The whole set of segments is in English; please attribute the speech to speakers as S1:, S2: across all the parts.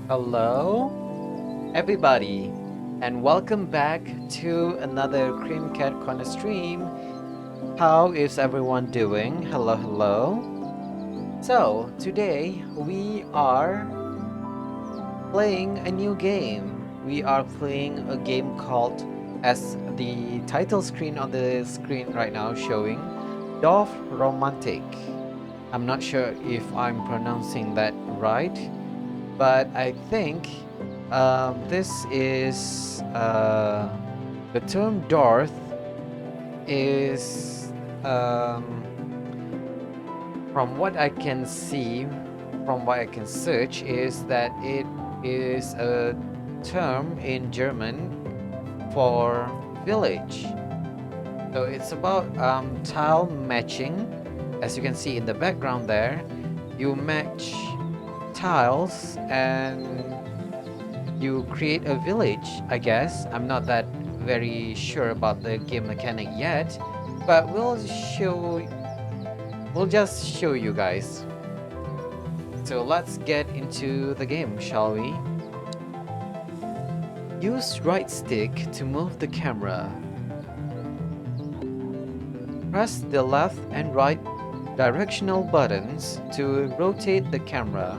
S1: Hello, everybody, and welcome back to another CreamCatCorner stream. How is everyone doing? Hello, hello. So, today we are playing a new game. We are playing a game called, as the title screen on the screen right now showing, Dorfromantik. I'm not sure if I'm pronouncing that right, but I think this is the term Dorth is from what I can see, from what I can search, is that it is a term in German for village. So it's about tile matching. As you can see in the background there, you match tiles and you create a village, I guess. I'm not that very sure about the game mechanic yet, but we'll just show you guys. So let's get into the game, shall we? Use right stick to move the camera. Press the left and right directional buttons to rotate the camera.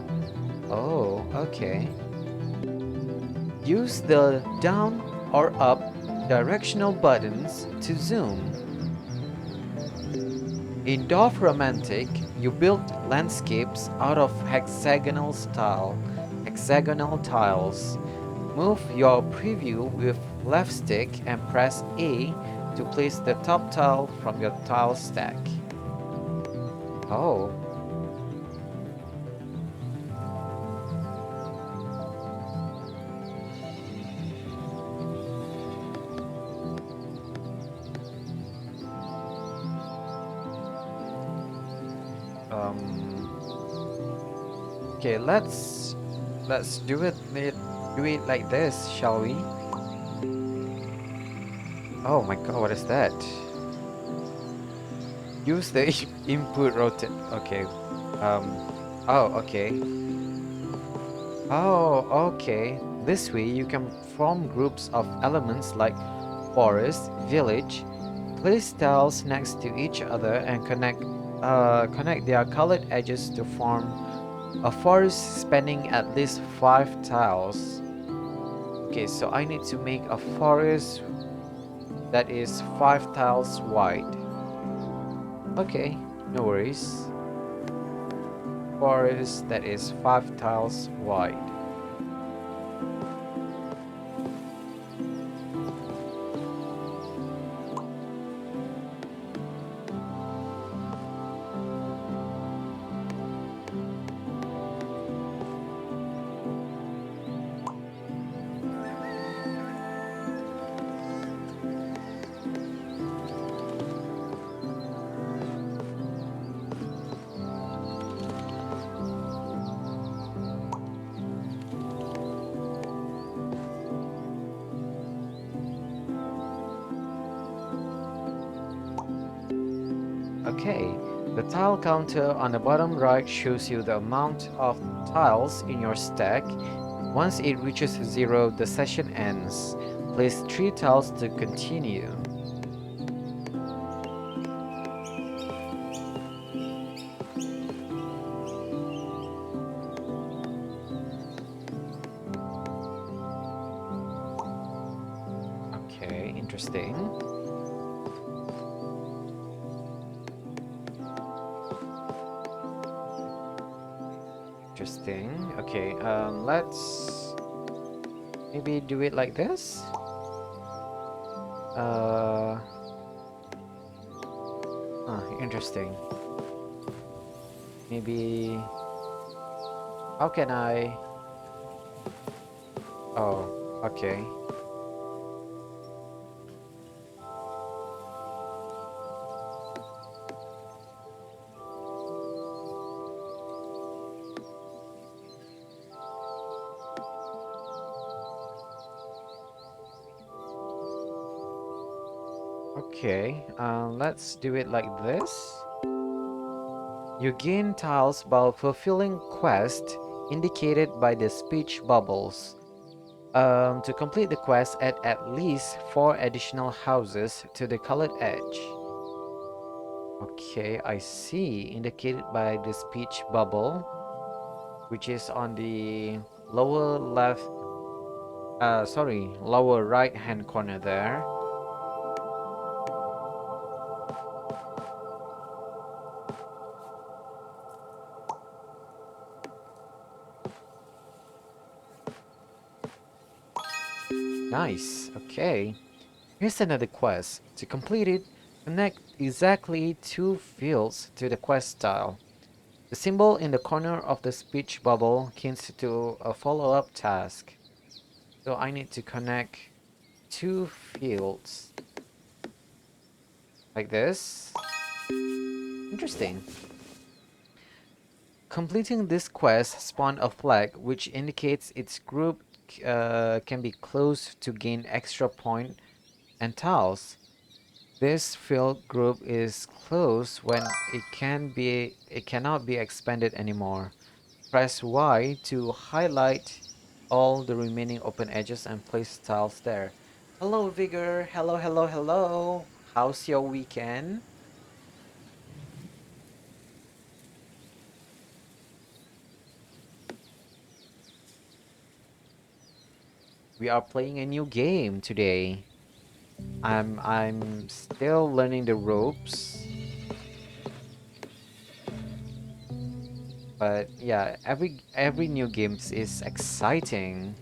S1: Oh, okay. Use the down or up directional buttons to zoom. In Dorfromantik, you build landscapes out of hexagonal tiles. Move your preview with left stick and press A to place the top tile from your tile stack. Oh. Okay, let's do it like this, shall we? Oh my god, what is that? Use the input rotate. Okay. Oh, okay. Oh, okay. This way you can form groups of elements like forest, village, place tiles next to each other and connect their colored edges to form a forest spanning at least 5 tiles. Okay, so I need to make a forest that is 5 tiles wide. Okay, no worries. Forest that is 5 tiles wide. Okay, the tile counter on the bottom right shows you the amount of tiles in your stack. Once it reaches 0, the session ends. Place 3 tiles to continue. Okay, interesting. Interesting. Okay, let's maybe do it like this. Interesting. Maybe how can I? Oh, okay. Okay, let's do it like this. You gain tiles by fulfilling quest indicated by the speech bubbles. To complete the quest, add at least 4 additional houses to the colored edge. Okay, I see. Indicated by the speech bubble, which is on the lower left, lower right hand corner there. Nice, okay. Here's another quest. To complete it, connect exactly 2 fields to the quest tile. The symbol in the corner of the speech bubble hints to a follow-up task. So I need to connect 2 fields. Like this. Interesting. Completing this quest spawned a flag which indicates its group can be closed to gain extra point and tiles. This field group is closed when it cannot be expanded anymore. Press Y to highlight all the remaining open edges and place tiles there. Hello Vigor, hello, hello, hello. How's your weekend? We are playing a new game today. I'm still learning the ropes. But yeah, every new game is exciting.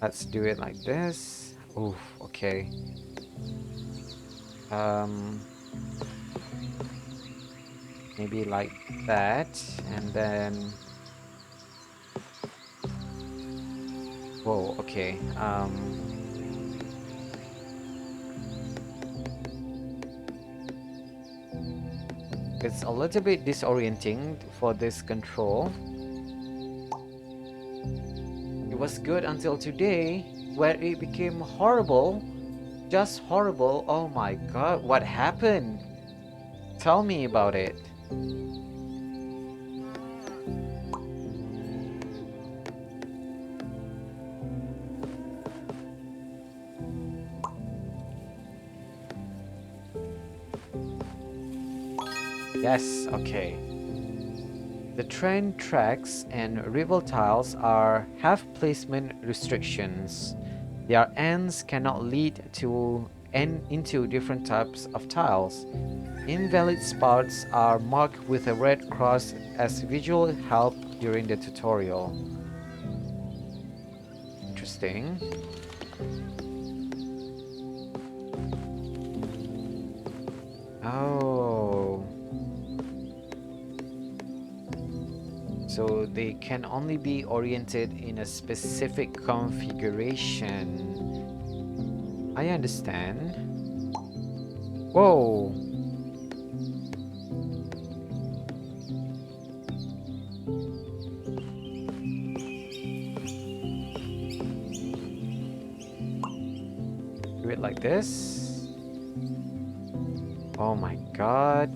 S1: Let's do it like this. Oof, okay. Um, maybe like that, and then whoa, okay. It's a little bit disorienting for this control. It was good until today, where it became horrible. Just horrible. Oh my god, what happened? Tell me about it. Yes, okay. The train tracks and rival tiles have placement restrictions. Their ends cannot lead into different types of tiles. Invalid spots are marked with a red cross as visual help during the tutorial. Interesting. Oh. So they can only be oriented in a specific configuration. I understand. Whoa. Do it like this. Oh my god.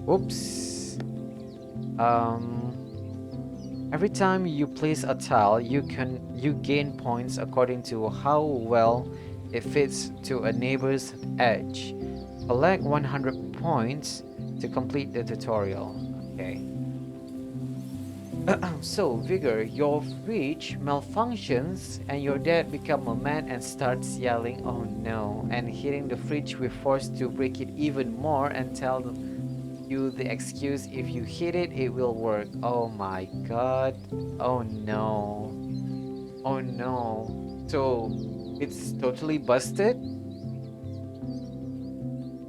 S1: Oops. Every time you place a tile, you gain points according to how well it fits to a neighbor's edge. Collect 100 points to complete the tutorial. Okay. So, Vigor, your fridge malfunctions and your dad become a man and starts yelling, oh no, and hitting the fridge with force to break it even more and tell you the excuse if you hit it, it will work. Oh my god. Oh no. Oh no. So, it's totally busted?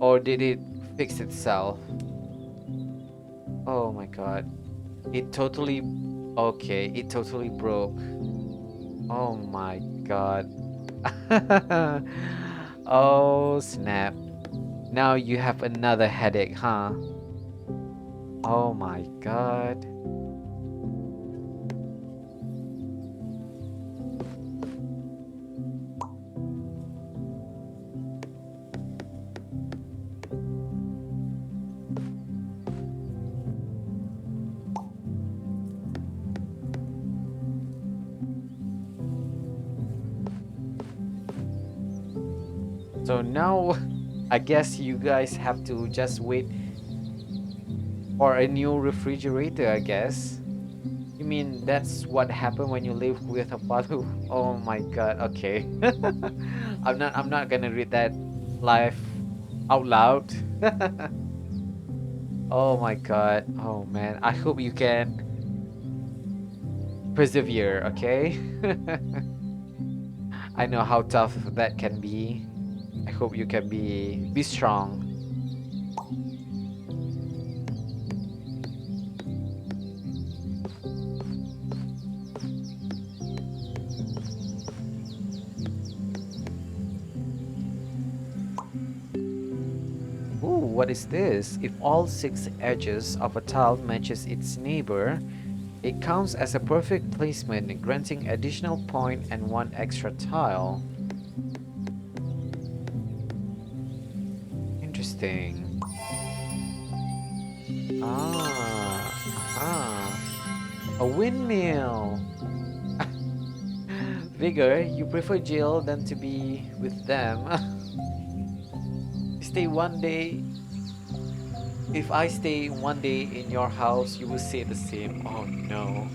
S1: Or did it fix itself? Oh my god. It totally... Okay, it totally broke. Oh my god. Oh snap. Now you have another headache, huh? Oh my god. So now, I guess you guys have to just wait for a new refrigerator, I guess. You mean that's what happened when you live with a father? Oh my god, okay. I'm not gonna read that live out loud. Oh my god. Oh man. I hope you can persevere, okay? I know how tough that can be. I hope you can be strong. Ooh, what is this? If all six edges of a tile matches its neighbor, it counts as a perfect placement, granting additional point and one extra tile. Interesting. Ah, a windmill. Vigor, you prefer Jill than to be with them. Stay one day. If I stay one day in your house, you will say the same. Oh no.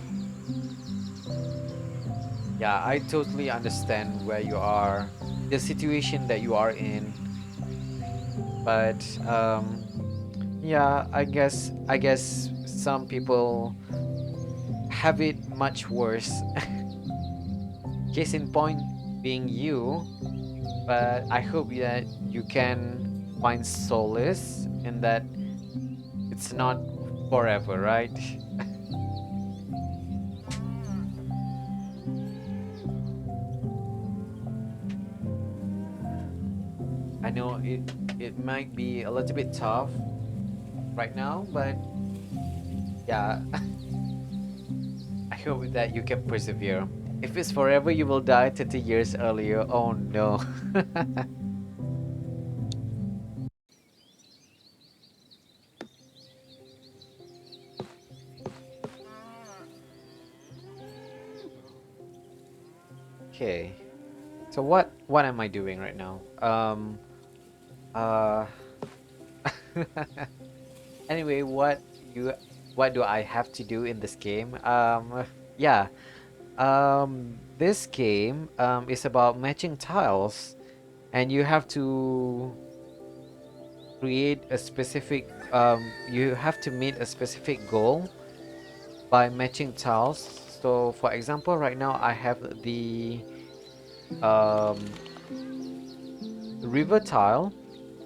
S1: Yeah, I totally understand where you are, the situation that you are in. But yeah, I guess some people have it much worse. Case in point being you, but I hope that you can find solace in that it's not forever, right? I know it might be a little bit tough right now, but yeah, I hope that you can persevere. If it's forever, you will die 30 years earlier. Oh no. Okay. So what am I doing right now? Uh anyway, you what do I have to do in this game? Yeah. This game is about matching tiles, and you have to create a specific you have to meet a specific goal by matching tiles. So for example, right now I have the um, river tile,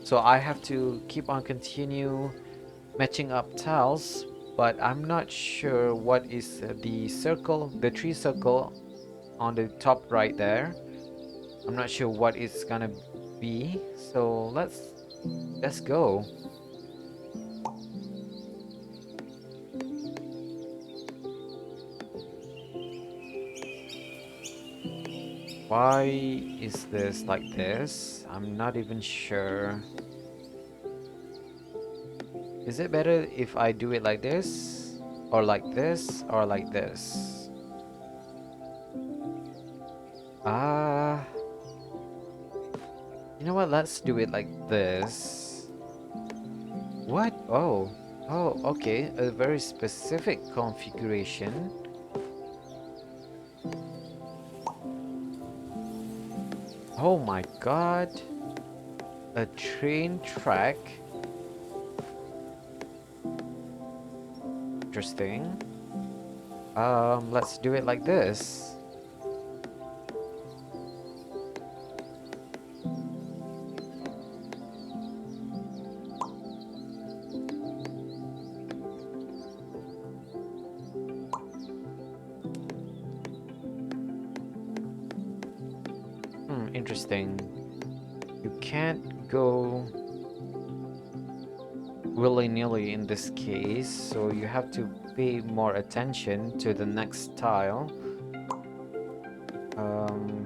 S1: so I have to keep on continue matching up tiles, but I'm not sure what is the tree circle on the top right there. I'm not sure what it's gonna be, so let's go. Why is this like this? I'm not even sure. Is it better if I do it like this? Or like this? Or like this? Ah, you know what? Let's do it like this. What? Oh. Oh, okay. A very specific configuration. Oh my god. A train track. Interesting. Let's do it like this. Interesting. You can't go willy-nilly in this case, so you have to pay more attention to the next tile.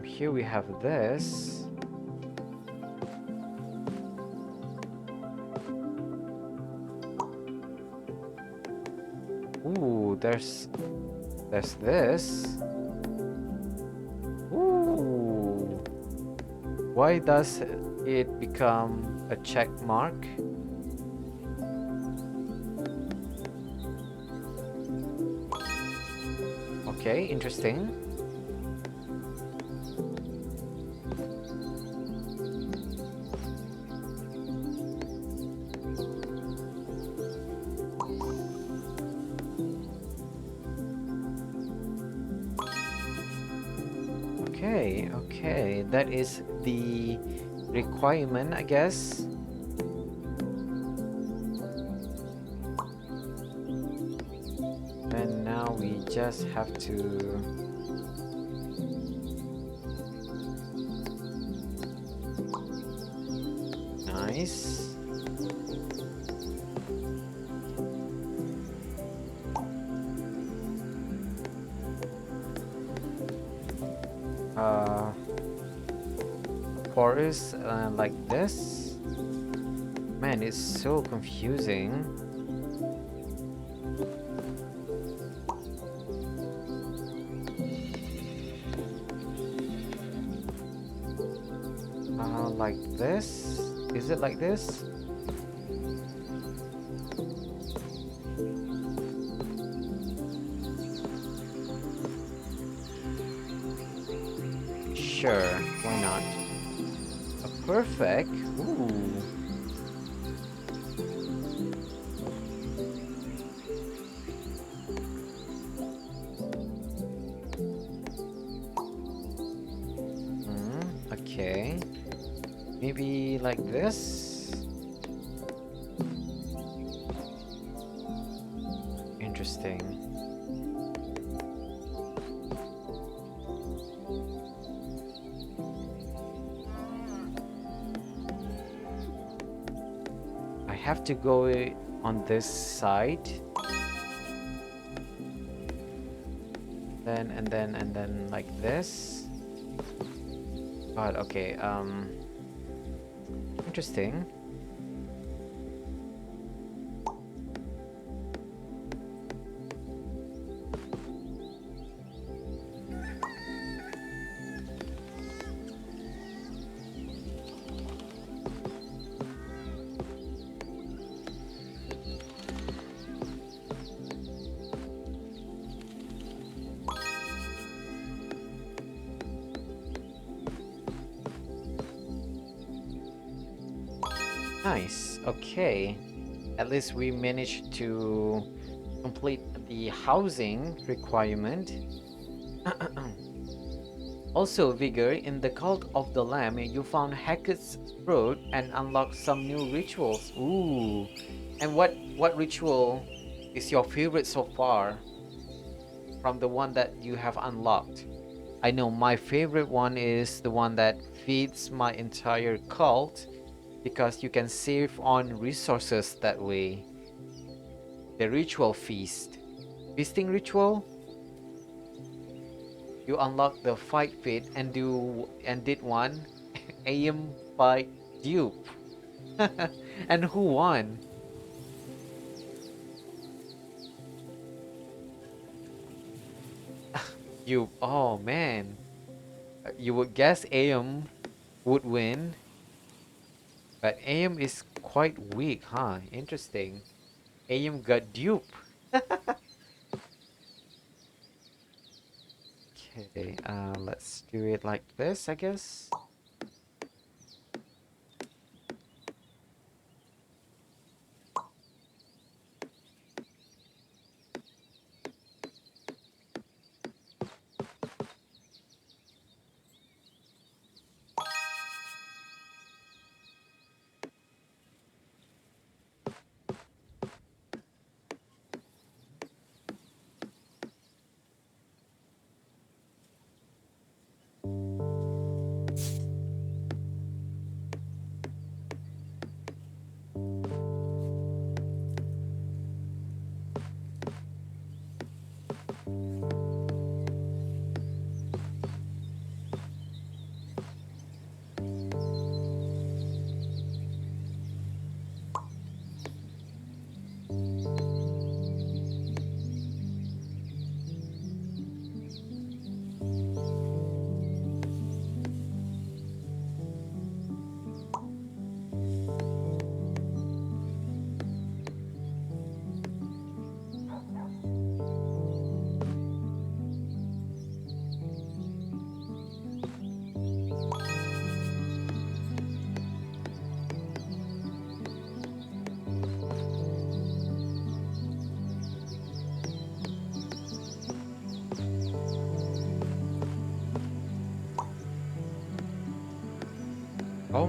S1: Here we have this. Ooh, there's this. Ooh. Why does it become a check mark. Okay, interesting. Okay, okay, that is the requirement, I guess. And now we just have to... Nice. Uh, Forest like this. Man, it's so confusing. Like this? Is it like this? Sure, why not? Perfect. Ooh. Okay. Maybe like this? Interesting. I have to go on this side. And then like this. God, okay, interesting. Nice. Okay. At least we managed to complete the housing requirement. Also, Vigor, in the Cult of the Lamb, you found Hackett's Throat and unlocked some new rituals. Ooh. And what ritual is your favorite so far from the one that you have unlocked? I know my favorite one is the one that feeds my entire cult because you can save on resources that way. The ritual feast. Feasting ritual? You unlock the fight fit and did one aim fight dupe. And who won? You, oh man. You would guess Aim would win, but Aim is quite weak, huh? Interesting. Aim got dupe. Okay, let's do it like this, I guess.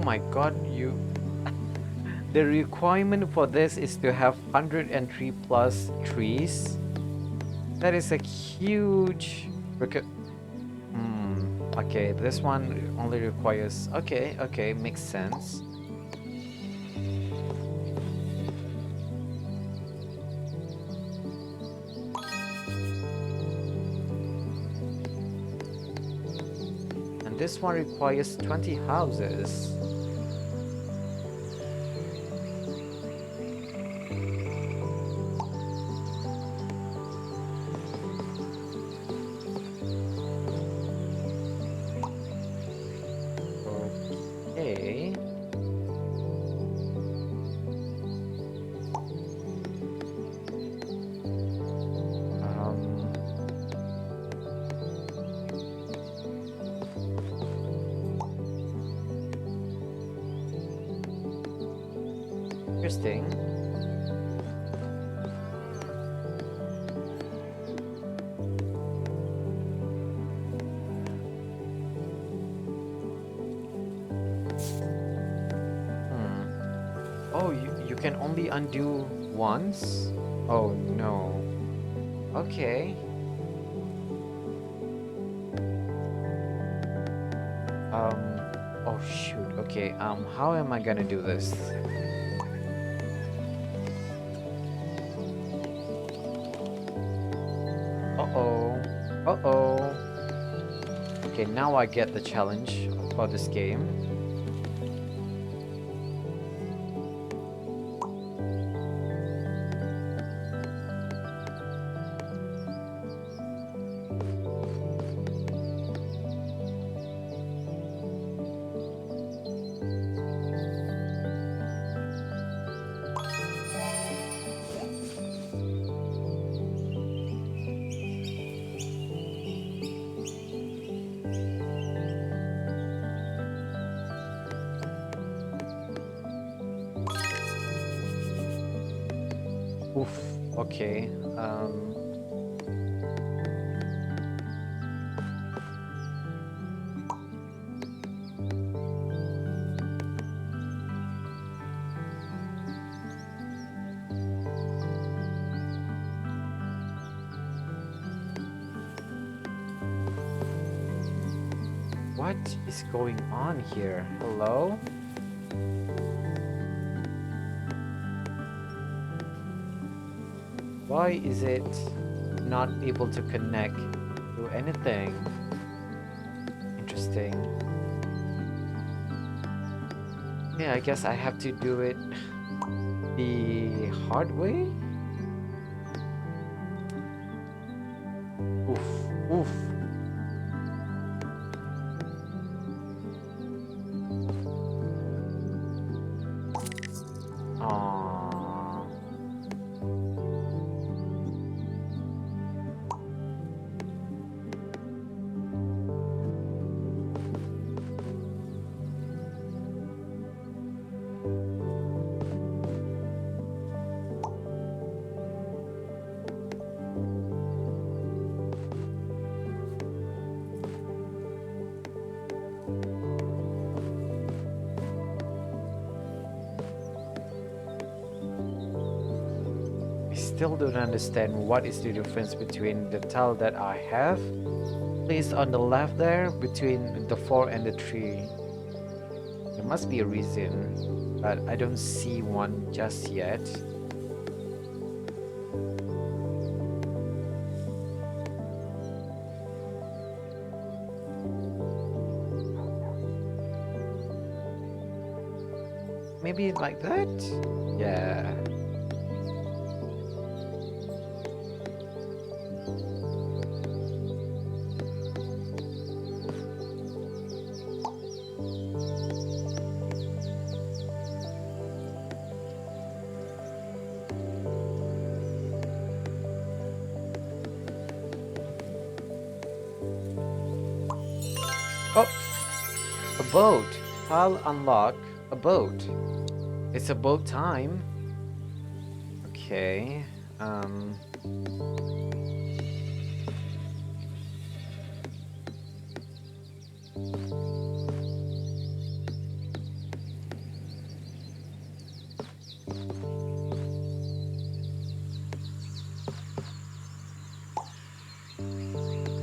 S1: my god, you... The requirement for this is to have 103 plus trees. That is a huge... okay, this one only requires... Okay, okay, makes sense. And this one requires 20 houses. Okay. Interesting. Oh, you can only undo once? Oh no. Okay. Oh shoot. Okay, how am I gonna do this? Uh-oh. Uh-oh. Okay, now I get the challenge for this game. Oof, okay. What is going on here? Hello? Why is it not able to connect to anything? Interesting. Yeah, I guess I have to do it the hard way? Oof, oof. Aww. Still don't understand what is the difference between the tile that I have placed on the left there between the 4 and the 3. There must be a reason, but I don't see one just yet. Maybe like that? Yeah. Oh, a boat. I'll unlock a boat. It's a boat time. Okay.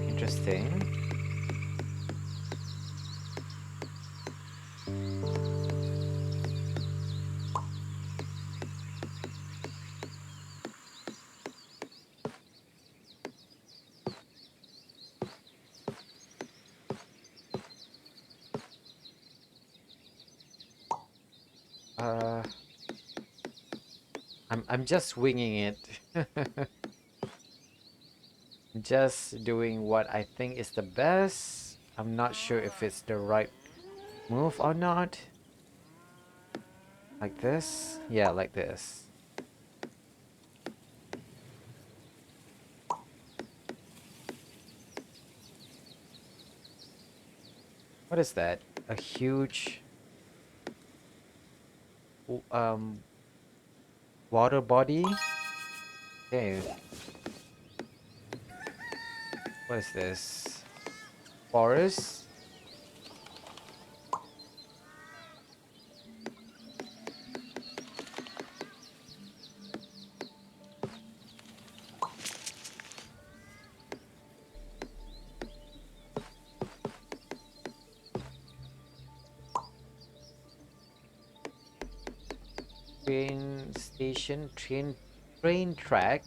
S1: Interesting. Uh, I'm just winging it. Just doing what I think is the best. I'm not sure if it's the right move or not. Like this? Yeah, like this. What is that? A huge um water body? Okay, what is this? Forest? Train station? Train track?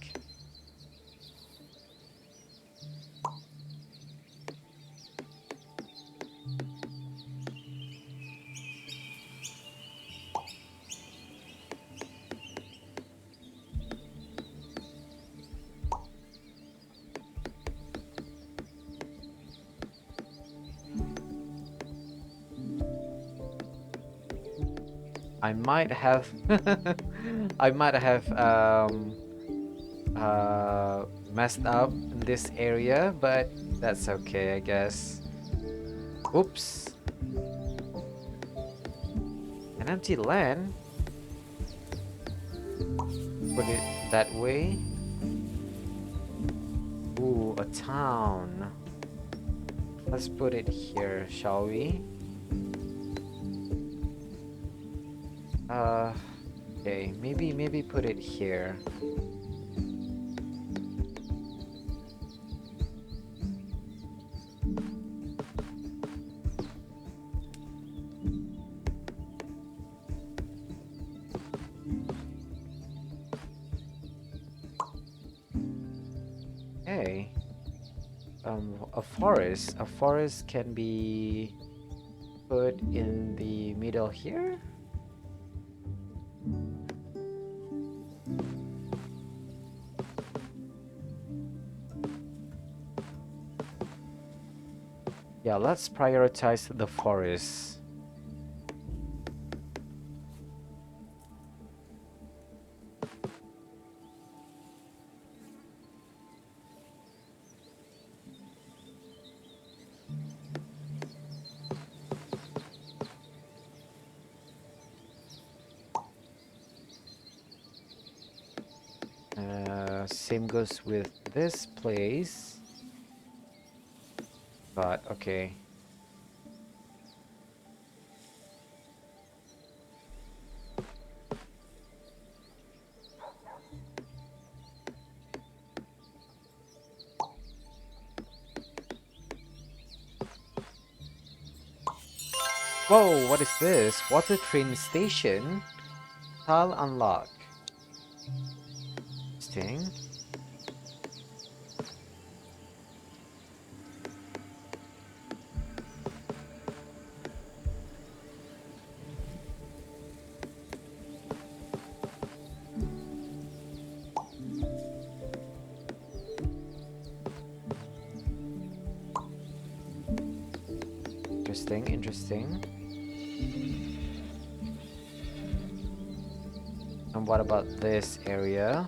S1: I might have I might have messed up in this area, but that's okay, I guess. Oops. An empty land? Put it that way. Ooh, a town. Let's put it here, shall we? Uh, okay, maybe put it here. Okay. A forest. A forest can be put in the middle here. Yeah, let's prioritize the forest. Same goes with this place. But okay. Whoa, what is this? Water train station? Tile unlock. Interesting. Interesting, interesting. And what about this area?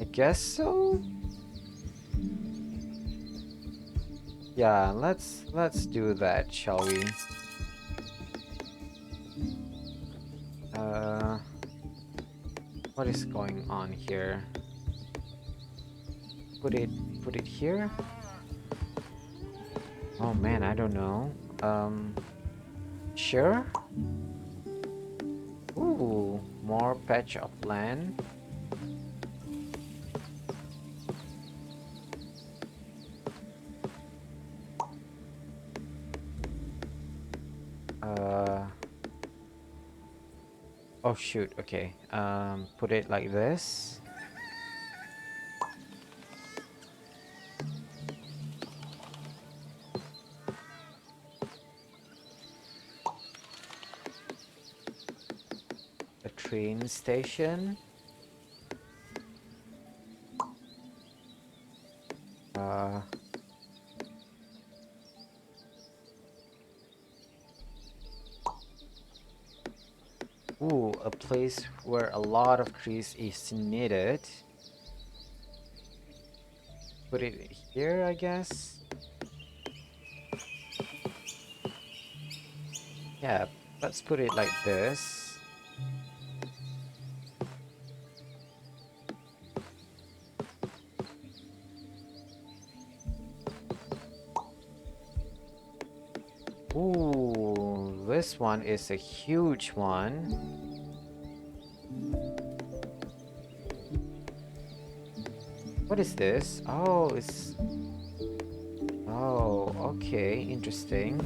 S1: I guess so? Yeah, let's do that, shall we? Uh, what is going on here? Put it here? Oh man, I don't know. Sure? Ooh, more patch of land. Uh, oh shoot, okay. Put it like this. A train station. Uh, ooh, a place where a lot of trees is needed. Put it here, I guess. Yeah, let's put it like this. Ooh, this one is a huge one. What is this? Oh, it's... Oh, okay, interesting.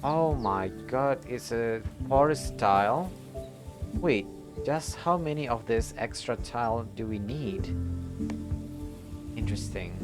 S1: Oh my god, it's a forest tile. Wait, just how many of this extra tile do we need? Interesting.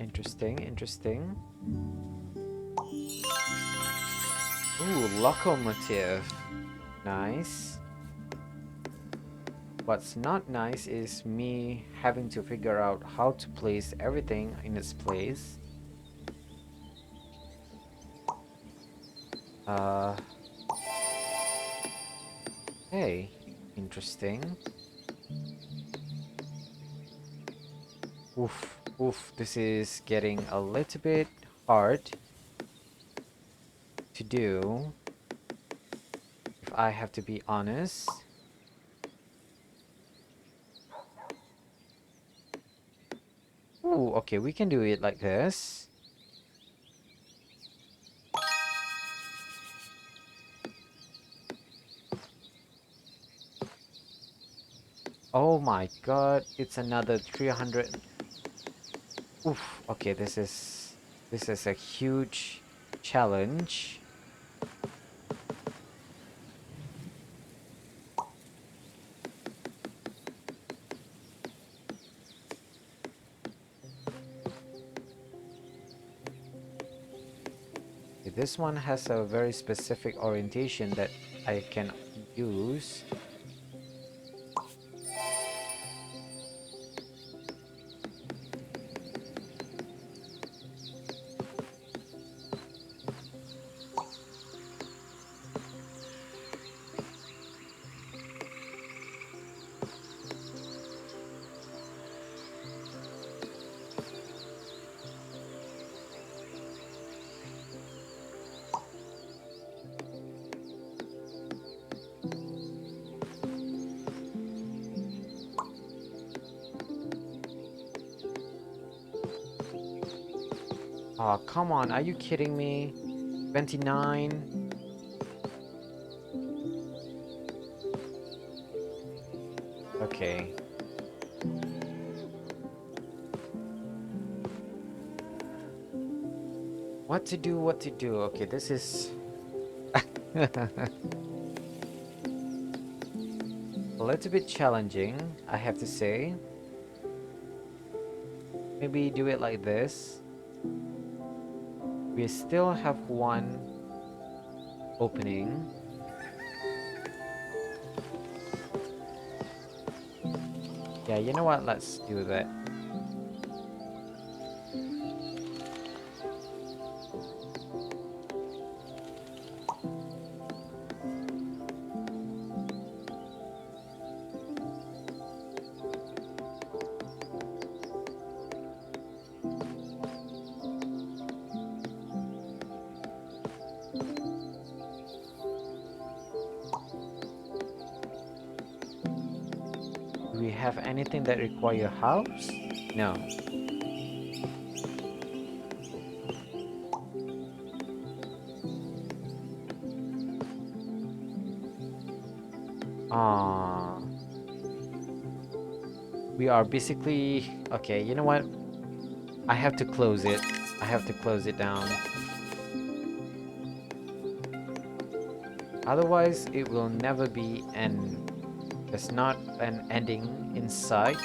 S1: Interesting, interesting. Ooh, locomotive. Nice. What's not nice is me having to figure out how to place everything in its place. Uh, hey, interesting. Oof, oof, this is getting a little bit hard to do, if I have to be honest. Ooh, okay, we can do it like this. Oh my god, it's another 300. Oof, okay, this is a huge challenge. Okay, this one has a very specific orientation that I can use. Oh, come on, are you kidding me? 29? Okay. What to do, what to do? Okay, this is... A little bit challenging, I have to say. Maybe do it like this. We still have one opening. Yeah, you know what? Let's do that. Do we have anything that require house? No. Ah, we are basically okay. You know what? I have to close it. I have to close it down. Otherwise, it will never be an. There's not an ending in sight.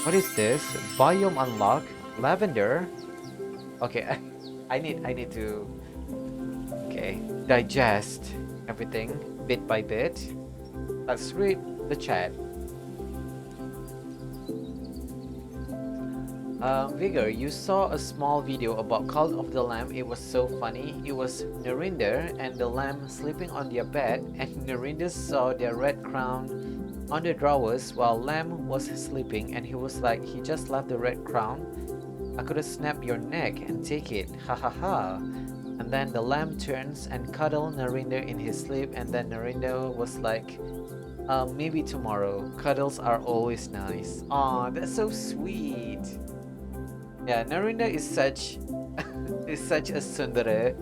S1: What is this? Biome unlock. Lavender. Okay, I need to okay digest everything bit by bit. Let's read the chat. Vigor, you saw a small video about Cult of the Lamb. It was so funny. It was Narinder and the lamb sleeping on their bed, and Narinder saw their red crown on the drawers while Lamb was sleeping, and he was like, he just left the red crown. I could have snapped your neck and take it. Ha ha ha. And then the lamb turns and cuddle Narinder in his sleep, and then Narinder was like, maybe tomorrow. Cuddles are always nice. Aw, that's so sweet. Yeah, Narinder is such is such a tsundere.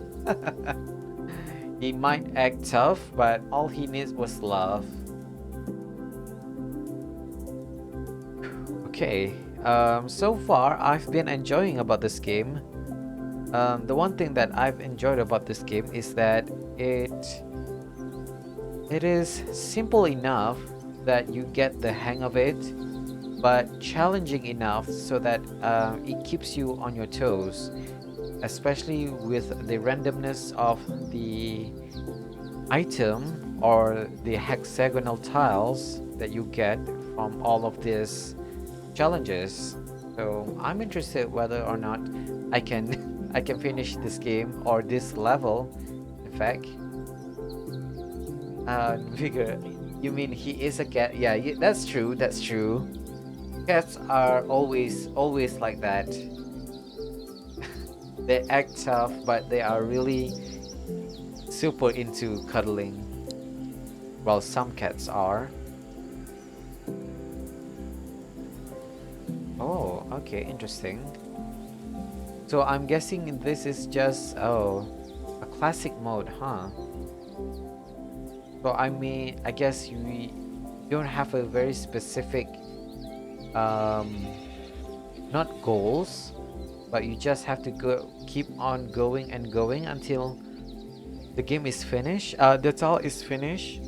S1: He might act tough, but all he needs was love. Okay, so far I've been enjoying about this game. The one thing that I've enjoyed about this game is that it is simple enough that you get the hang of it, but challenging enough so that it keeps you on your toes, especially with the randomness of the item or the hexagonal tiles that you get from all of these challenges. So I'm interested whether or not I can I can finish this game or this level. In fact, Vigor, you mean he is a cat? Yeah, that's true. That's true. Cats are always like that. They act tough, but they are really super into cuddling. Well, some cats are. Oh, okay, interesting. So I'm guessing this is just a classic mode, huh? So I guess you don't have a very specific not goals, but you just have to keep on going and going until the game is finished. The tile is finished,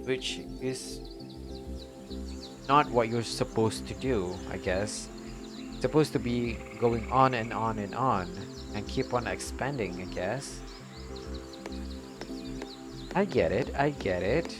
S1: which is not what you're supposed to do, I guess. It's supposed to be going on and on and on and keep on expanding, I guess. I get it, I get it.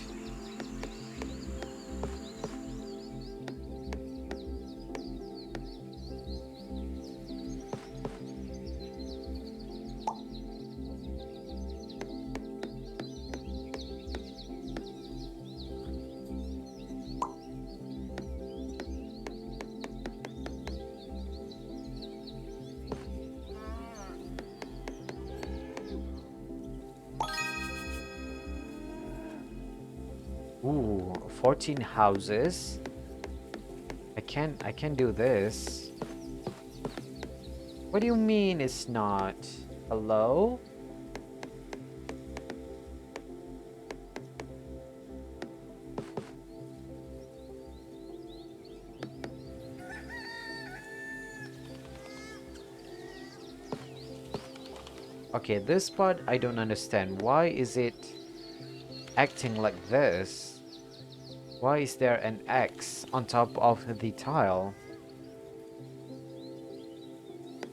S1: Ooh, 14 houses. I can't do this. What do you mean it's not? Hello? Okay, this part I don't understand. Why is it acting like this? Why is there an X on top of the tile?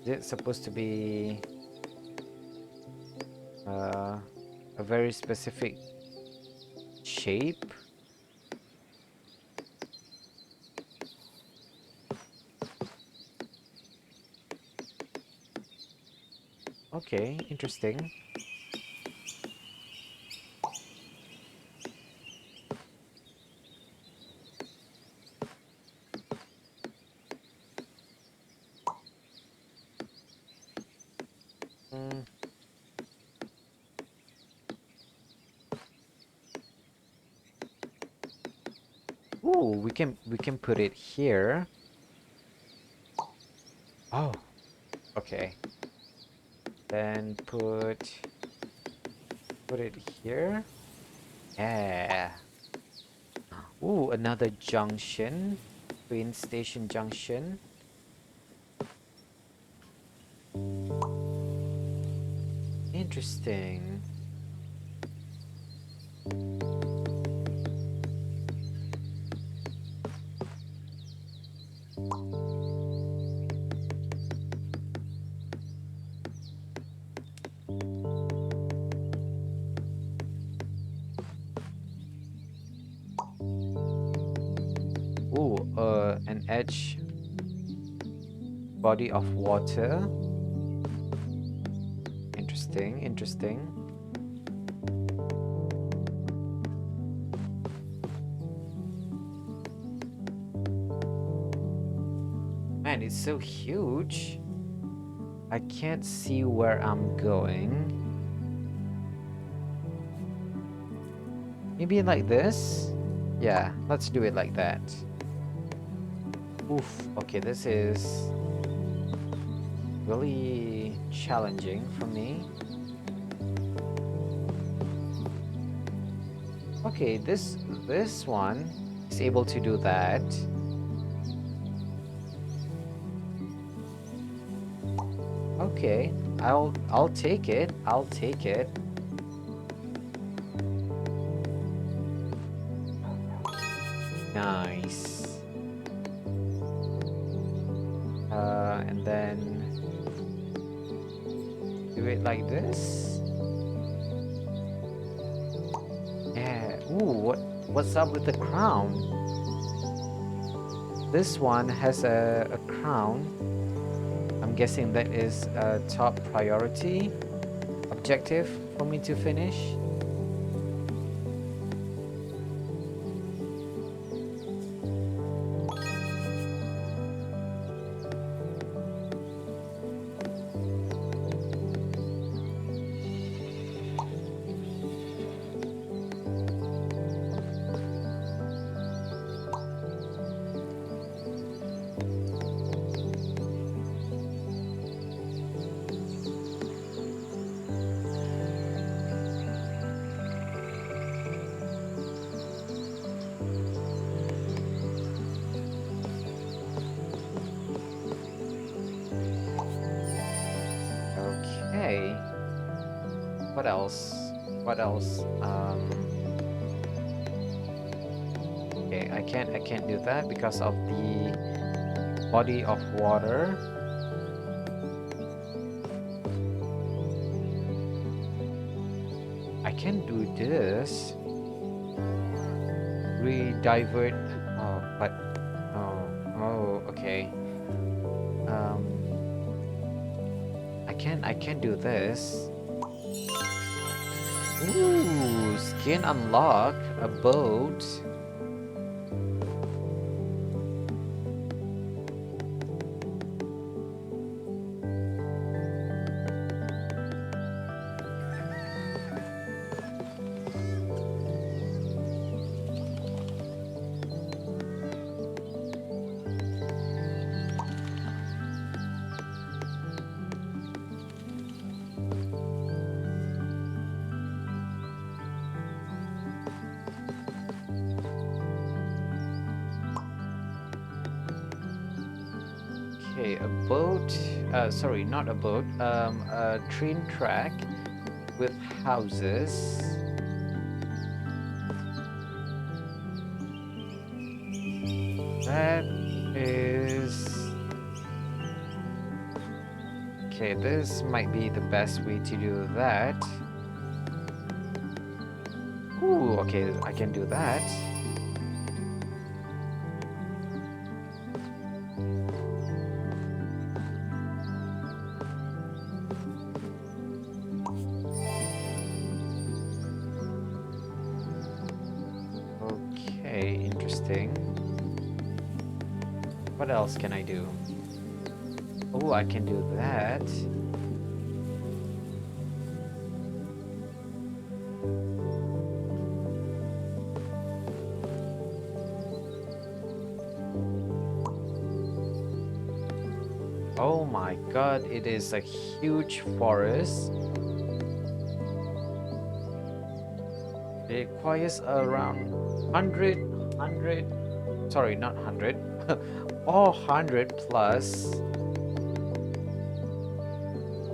S1: Is it supposed to be a very specific shape? Okay, interesting. Mm. Ooh, we can put it here. Oh, okay. Then put it here. Yeah. Ooh, another junction. Train station junction. Interesting. Ooh, an edge body of water. Interesting, interesting. Man, it's so huge. I can't see where I'm going. Maybe like this? Yeah, let's do it like that. Oof, okay, this is really challenging for me. Okay, this one is able to do that. Okay, I'll take it. I'll take it. Nice. And then do it like this. Yeah. Ooh, what's up with the crown? This one has a crown. I'm guessing that is a top priority objective for me to finish. Okay. What else? What else? Okay, I can't do that because of the body of water. I can do this. Redivert. Oh, but oh, okay. Um, I can do this. Ooh, skin unlock a boat. Okay, a boat, sorry, not a boat, a train track with houses. That is... Okay, this might be the best way to do that. Ooh, okay, I can do that. Okay, interesting. What else can I do? Oh, I can do that. Oh my god, it is a huge forest. It requires around 100, sorry, not 100, or 100 plus.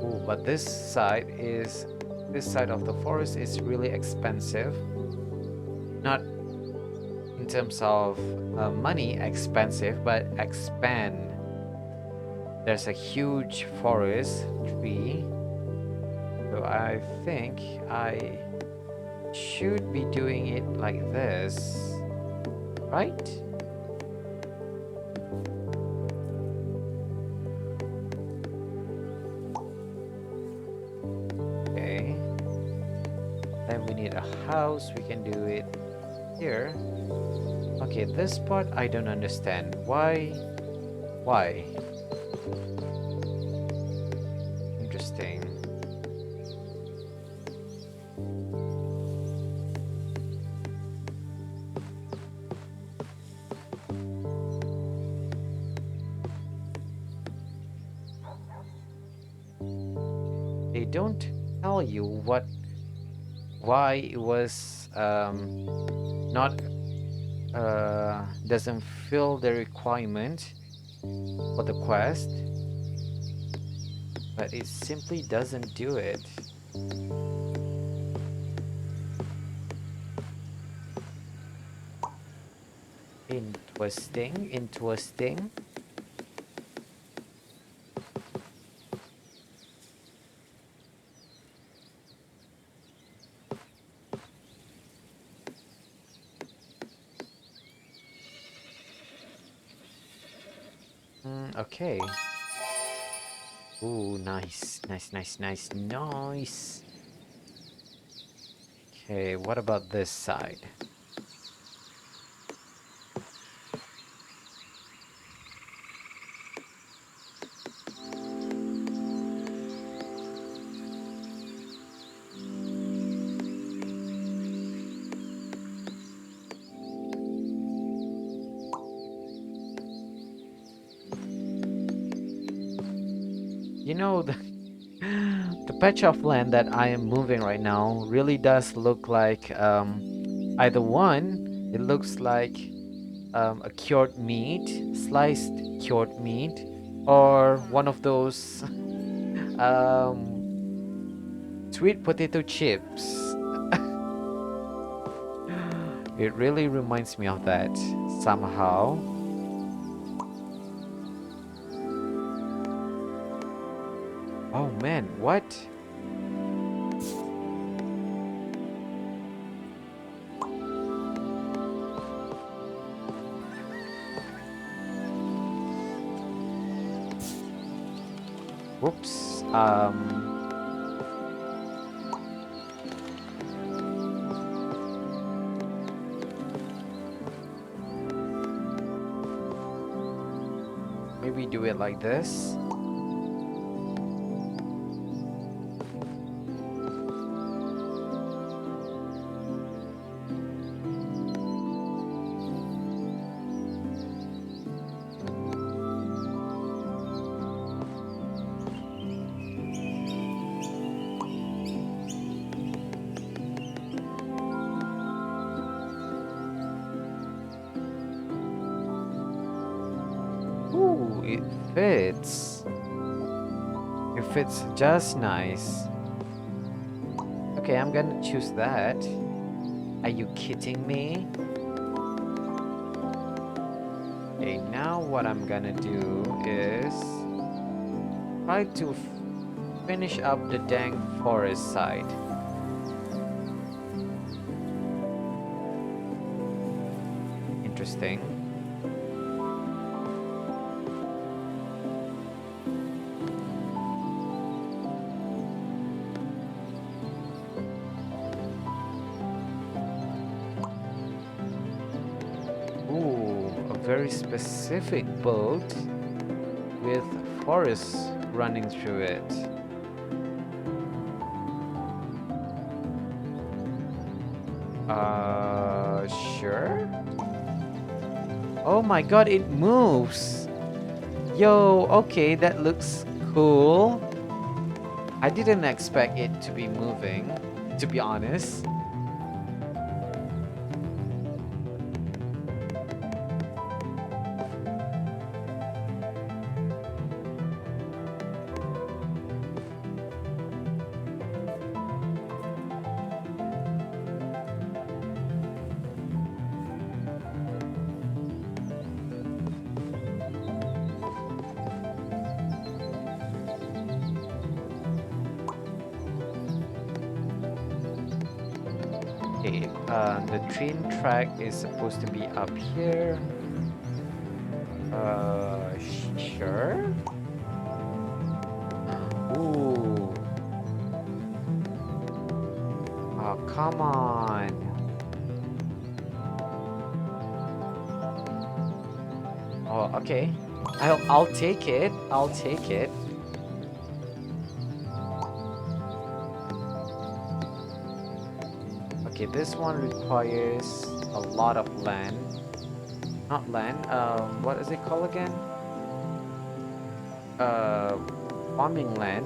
S1: Oh, but this side of the forest is really expensive. Not in terms of money expensive, but expand. There's a huge forest tree, so I think I should be doing it like this, right? Okay, then we need a house. We can do it here. Okay, this part I don't understand. Why? Interesting. They don't tell you why it was not doesn't fill the requirement for the quest, but it simply doesn't do it. Interesting. Okay. Ooh, nice. Okay, what about this side? You know, the patch of land that I am moving right now really does look like either one, it looks like a cured meat, sliced cured meat, or one of those sweet potato chips. It really reminds me of that somehow. Oh man, what? Whoops. Maybe do it like this. Ooh, it fits. It fits just nice. Okay, I'm gonna choose that. Are you kidding me? Okay, now what I'm gonna do is try to finish up the dang forest side. Interesting. Ooh, a very specific boat with forests running through it. Sure? Oh my god, it moves! Yo, okay, that looks cool. I didn't expect it to be moving, to be honest. Okay, the train track is supposed to be up here. Sure? Ooh. Oh, come on. Oh, okay. I'll take it. I'll take it. Okay, this one requires a lot of land. Not land, what is it called again? Uh, farming land.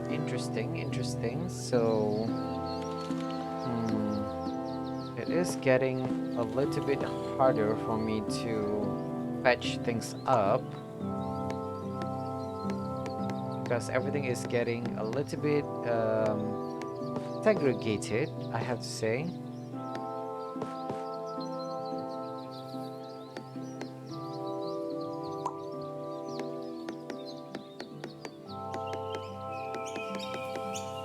S1: Interesting, interesting. So, it is getting a little bit harder for me to fetch things up because everything is getting a little bit segregated, I have to say.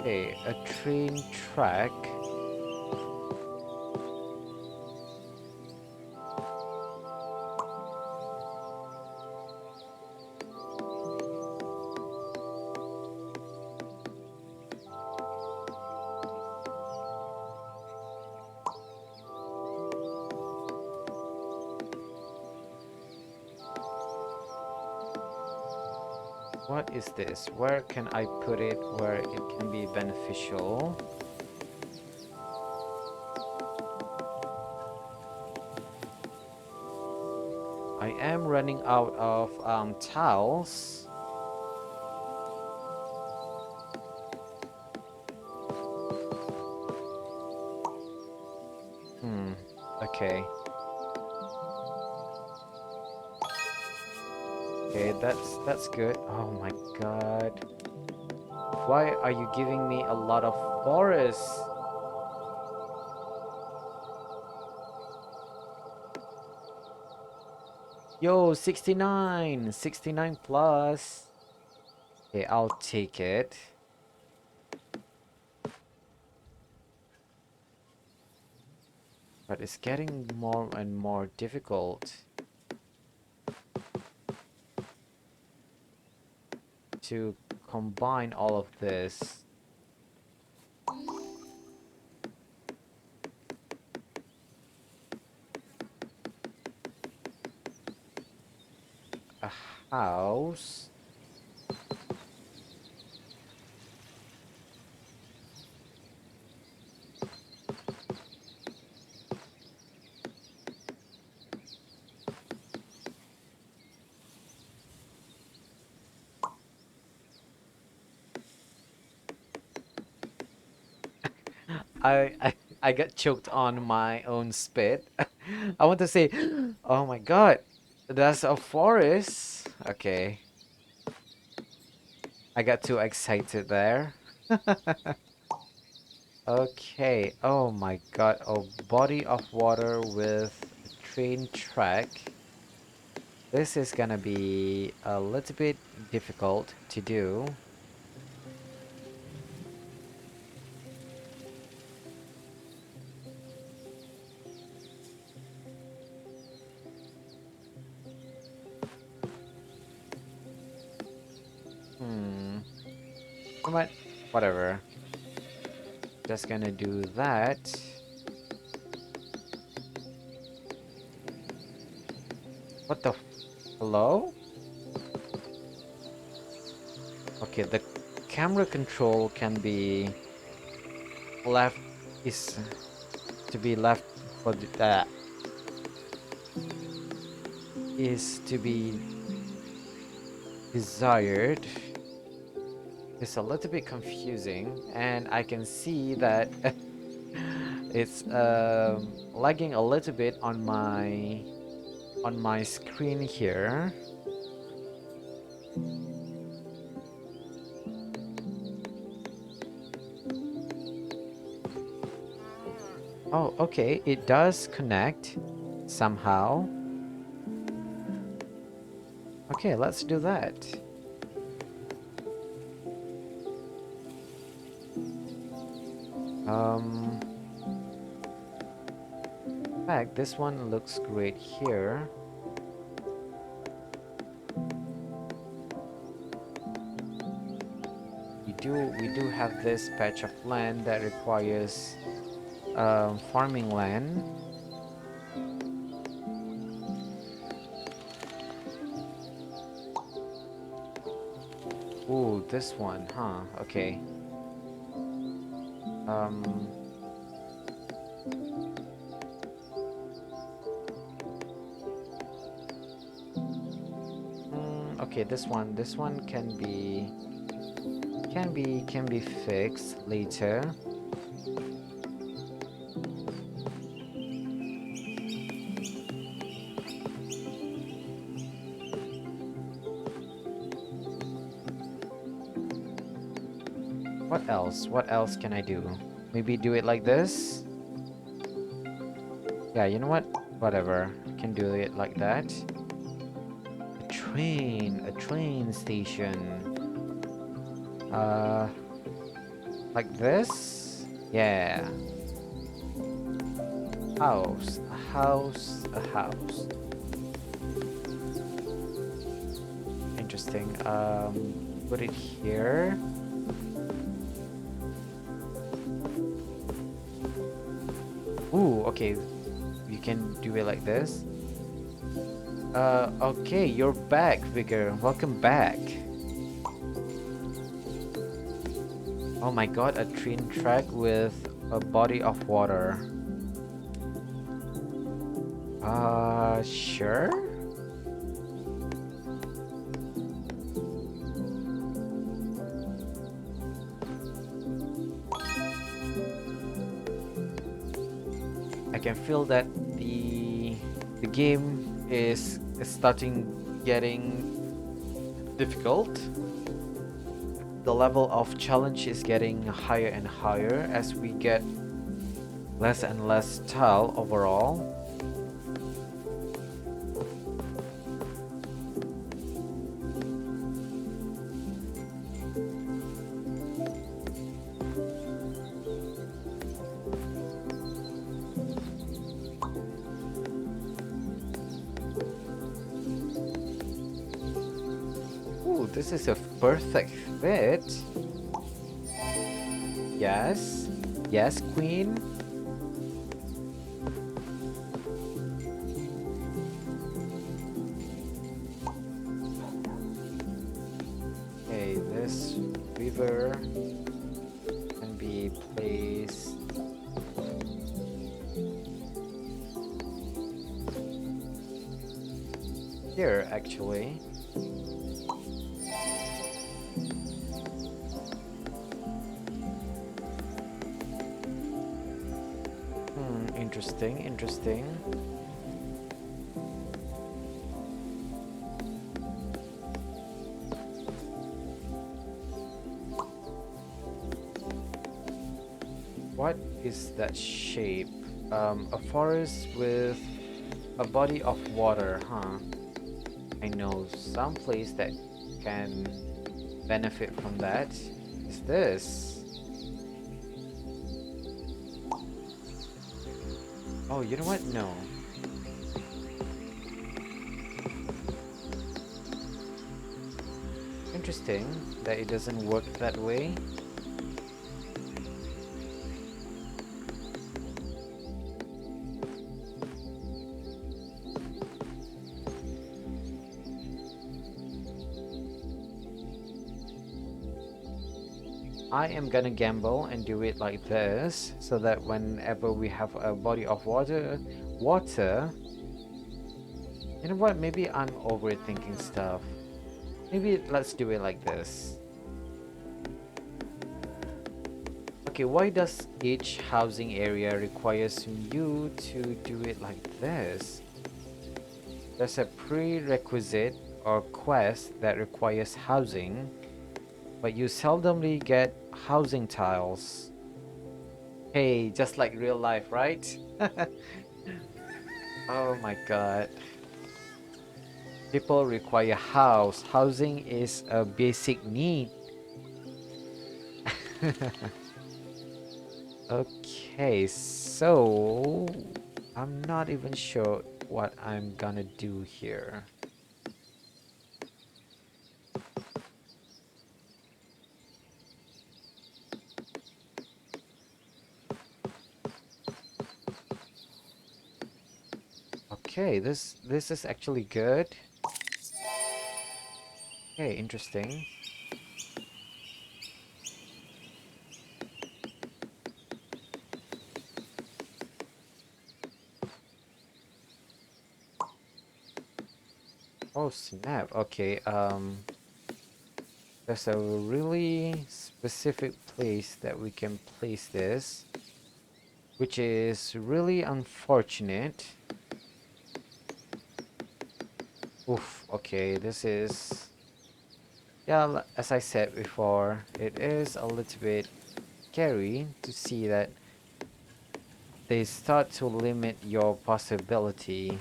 S1: Okay, a train track. What is this? Where can I put it where it can be beneficial? am running out of tiles. Okay. Okay, that's good. Oh my god. Why are you giving me a lot of forest? Yo, 69! 69 plus. Okay, I'll take it. But it's getting more and more difficult to combine all of this. A house. I got choked on my own spit. I want to say, oh my god, that's a forest. Okay, I got too excited there. Okay, oh my god, a body of water with a train track. This is gonna be a little bit difficult to do. What? Whatever. Just gonna do that. What the? Hello? Okay, the camera control can be left is to be left for that is to be desired. It's a little bit confusing, and I can see that it's lagging a little bit on my screen here. Oh, okay, it does connect somehow. Okay, let's do that. In fact, this one looks great here. We do have this patch of land that requires farming land. Ooh, this one, huh? Okay. Okay, this one can be fixed later. What else? What else can I do? Maybe do it like this? Yeah, you know what? Whatever. I can do it like that. A train station. Like this? Yeah. House, a house, a house. Interesting. Put it here. Ooh, okay. You can do it like this. Okay, you're back, Vigor. Welcome back. Oh my god, a train track with a body of water. Sure? can feel that the game is starting getting difficult. The level of challenge is getting higher and higher as we get less and less tile overall. Ooh, this is a perfect fit. Yes. Yes, queen. Okay, this river can be placed here, actually. Interesting, interesting. What is that shape? A forest with a body of water, huh? I know some place that can benefit from that. Is this? Oh, you know what? No. Interesting that it doesn't work that way. I am gonna gamble and do it like this so that whenever we have a body of water, you know what? Maybe I'm overthinking stuff. Maybe let's do it like this. Okay, why does each housing area requires you to do it like this? There's a prerequisite or quest that requires housing, but you seldomly get housing tiles. Hey, just like real life, right? Oh my god. People require house. Housing is a basic need. Okay, so I'm not even sure what I'm gonna do here. Okay, this is actually good. Okay, interesting. Oh snap. Okay, there's a really specific place that we can place this, which is really unfortunate. Oof, okay, this is... Yeah, as I said before, it is a little bit scary to see that they start to limit your possibility.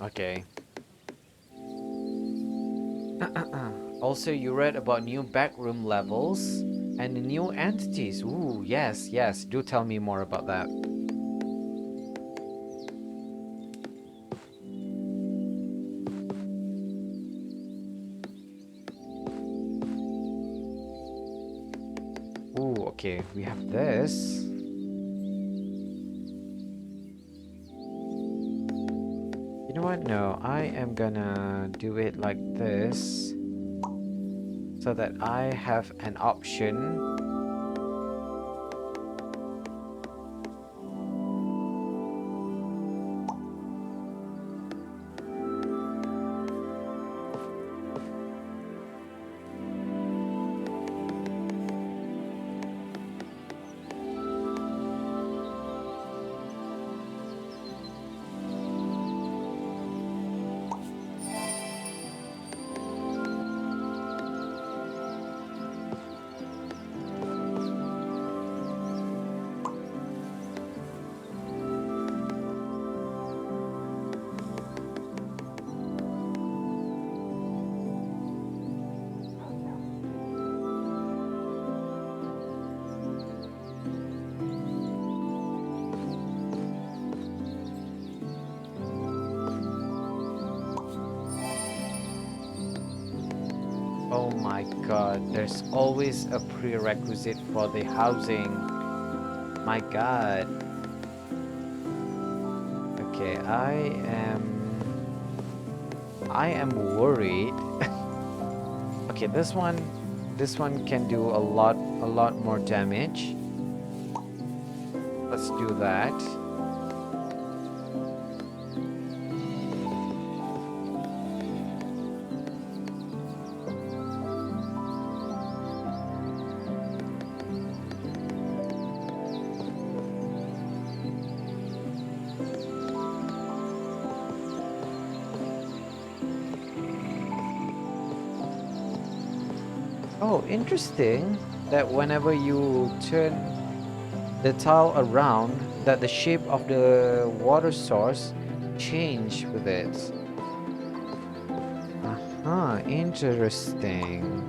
S1: Okay. Also, you read about new backroom levels and new entities. Ooh, yes, yes. Do tell me more about that. Ooh, okay. We have this. You know what? No, I am gonna do it like this so that I have an option. my god, there's always a prerequisite for the housing. My god. Okay, I am worried. Okay, this one can do a lot more damage. Let's do that. Oh, interesting that whenever you turn the tile around, that the shape of the water source change with it. Uh-huh, interesting.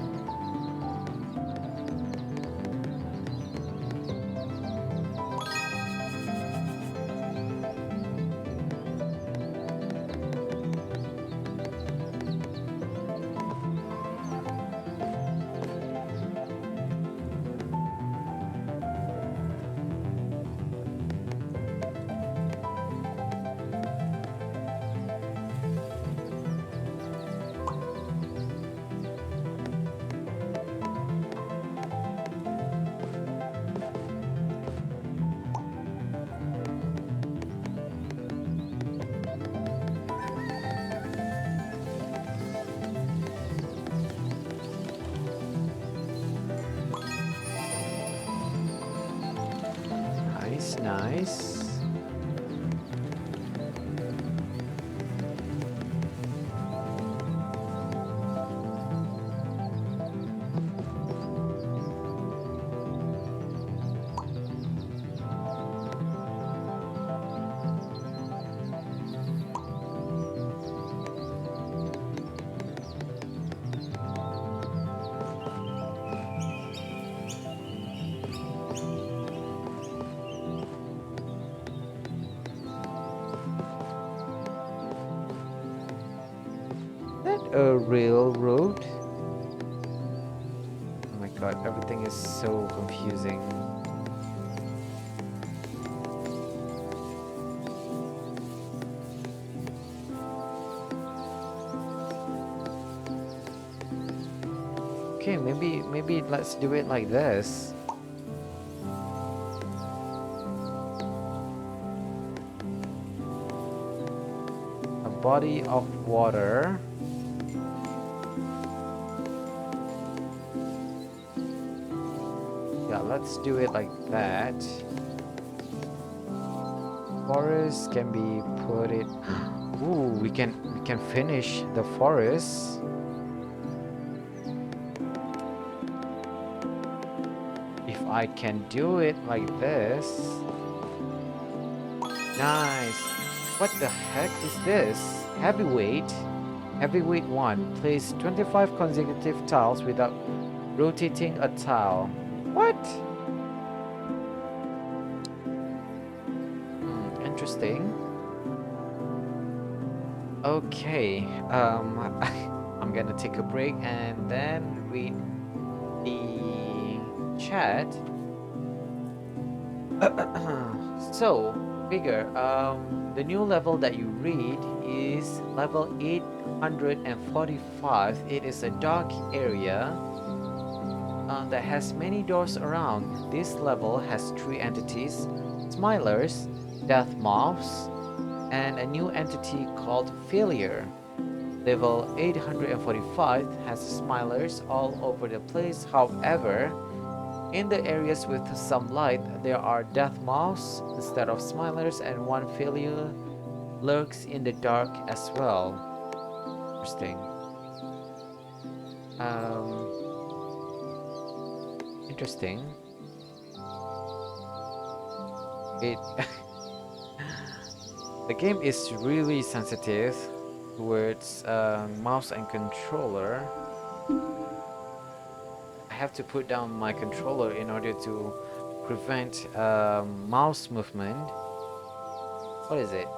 S1: Nice, nice. Is that a railroad? Oh my god, everything is so confusing. Okay, maybe let's do it like this. A body of water. Yeah, let's do it like that. Forest can be put it. Ooh, we can finish the forest. If I can do it like this. Nice. What the heck is this? Heavyweight. Heavyweight 1. Place 25 consecutive tiles without rotating a tile. What? Interesting. Okay. I'm gonna take a break and then read the chat. So, Bigger, the new level that you read is level 845. It is a dark area that has many doors around. This level has 3 entities: Smilers, Death Moths, and a new entity called Failure. Level 845 has Smilers all over the place. However, in the areas with some light, there are death moths instead of smilers, and one failure lurks in the dark as well. Interesting. Interesting. It the game is really sensitive towards mouse and controller. I have to put down my controller in order to prevent mouse movement. What is it?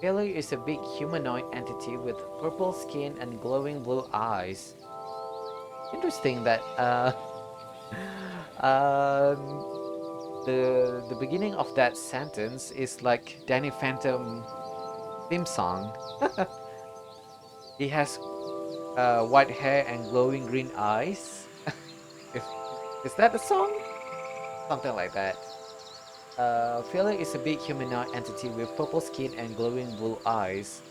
S1: Failure is a big humanoid entity with purple skin and glowing blue eyes. Interesting that um, the beginning of that sentence is like Danny Phantom theme song. He has white hair and glowing green eyes. is, is that the song? Something like that. Phila is a big humanoid entity with purple skin and glowing blue eyes.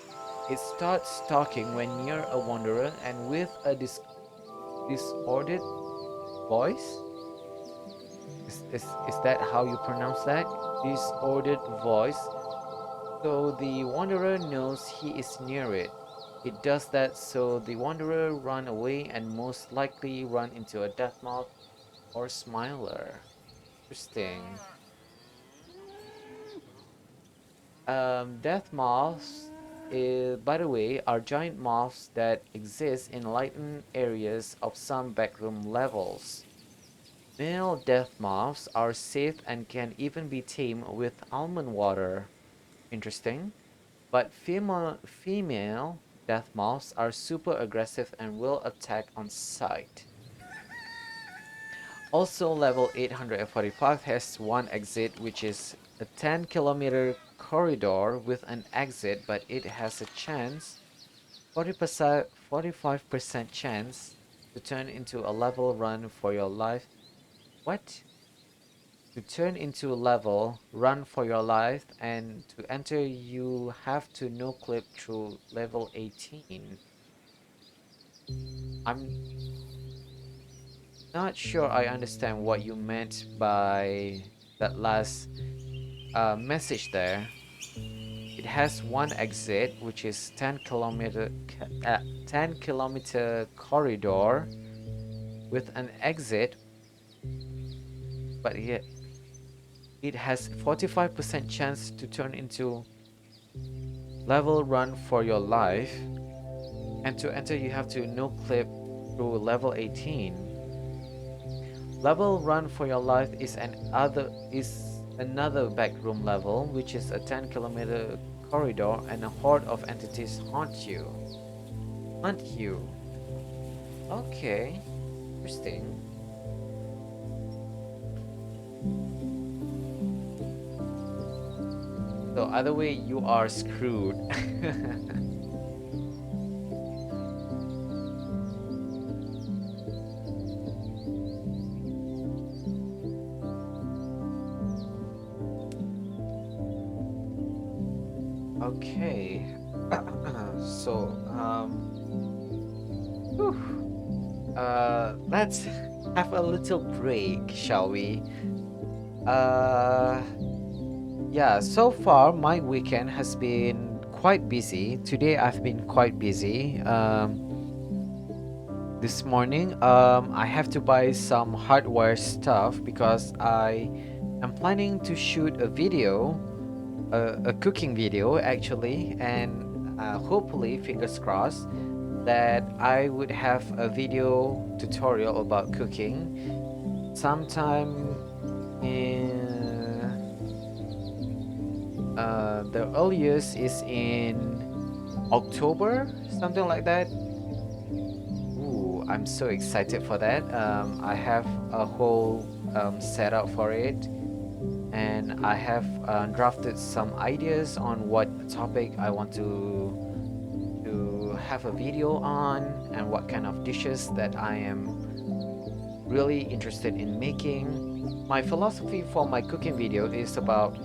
S1: It starts talking when near a wanderer and with a disordered voice. Is that how you pronounce that? Disordered voice. So the wanderer knows he is near it. It does that so the wanderer run away and most likely run into a death moth or smiler. Interesting. Death moths, by the way, are giant moths that exist in lightened areas of some backroom levels. Male death moths are safe and can even be tamed with almond water. Interesting. But female death moths are super aggressive and will attack on sight. Also, level 845 has one exit, which is a 10-kilometer corridor with an exit, but it has a chance, 40%, 45% chance to turn into a level run for your life. What? To turn into a level, run for your life, and to enter you have to no-clip through level 18. I'm not sure I understand what you meant by that last message there. It has one exit, which is 10-kilometer corridor with an exit, but it has 45% chance to turn into level run for your life, and to enter you have to no clip through level 18. Level run for your life is another backroom level, which is a 10-kilometer corridor, and a horde of entities haunt you. Okay, interesting. So either way, you are screwed. Okay. So, let's have a little break, shall we? Uh, yeah, so far my weekend has been quite busy. Today I've been quite busy. This morning, I have to buy some hardware stuff because I am planning to shoot a video, a cooking video actually, and hopefully, fingers crossed, that I would have a video tutorial about cooking sometime in the earliest is in October, something like that. Ooh, I'm so excited for that. I have a whole setup for it, and I have drafted some ideas on what topic I want to have a video on, and what kind of dishes that I am really interested in making. My philosophy for my cooking video is about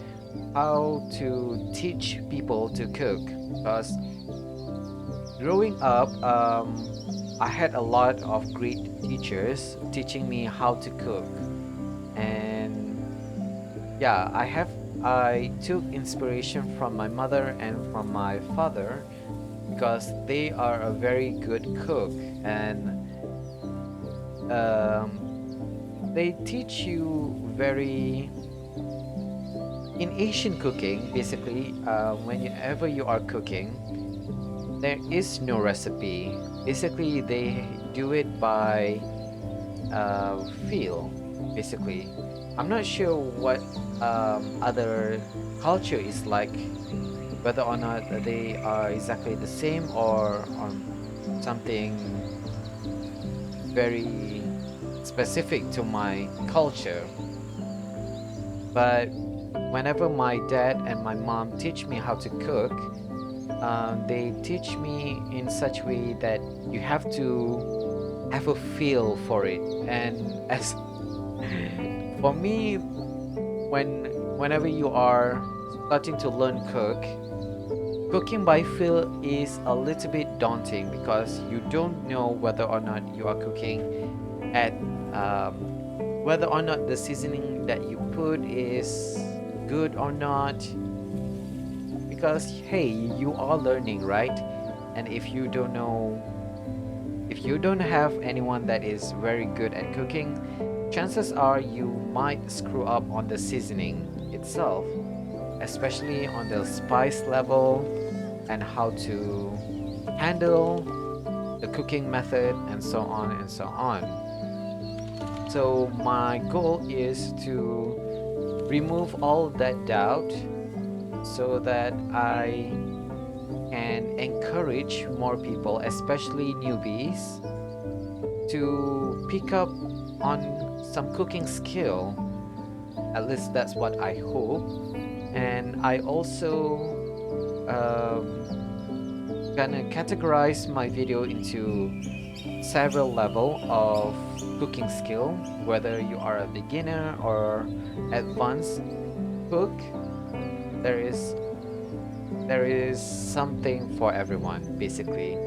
S1: how to teach people to cook, because growing up, I had a lot of great teachers teaching me how to cook, and yeah, I took inspiration from my mother and from my father because they are a very good cook, and they teach you very in Asian cooking. Basically, whenever you are cooking, there is no recipe. Basically, they do it by feel. Basically, I'm not sure what other culture is like, whether or not they are exactly the same or something very specific to my culture. But whenever my dad and my mom teach me how to cook, they teach me in such way that you have to have a feel for it. And as for me, whenever you are starting to learn cooking by feel is a little bit daunting because you don't know whether or not you are cooking at whether or not the seasoning that you put is good or not, because hey, you are learning, right? And if you don't have anyone that is very good at cooking, chances are you might screw up on the seasoning itself, especially on the spice level and how to handle the cooking method and so on and so on. So my goal is to remove all that doubt so that I can encourage more people, especially newbies, to pick up on some cooking skill. At least that's what I hope. And I also gonna categorize my video into several level of cooking skill, whether you are a beginner or advanced cook. There is something for everyone, basically.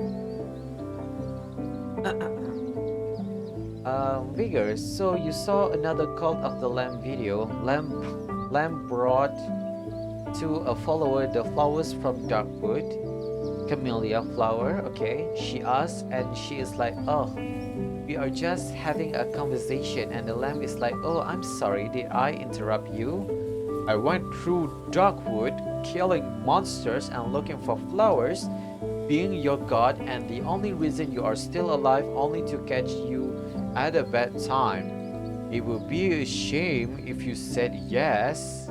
S1: Vigor, so you saw another Cult of the Lamb video. Lamb brought to a follower the flowers from Darkwood. Camellia flower, okay? She asked, and she is like, oh, we are just having a conversation. And the lamb is like, oh, I'm sorry, did I interrupt you? I went through Darkwood, killing monsters and looking for flowers, being your god, and the only reason you are still alive only to catch you at a bad time. It would be a shame if you said yes.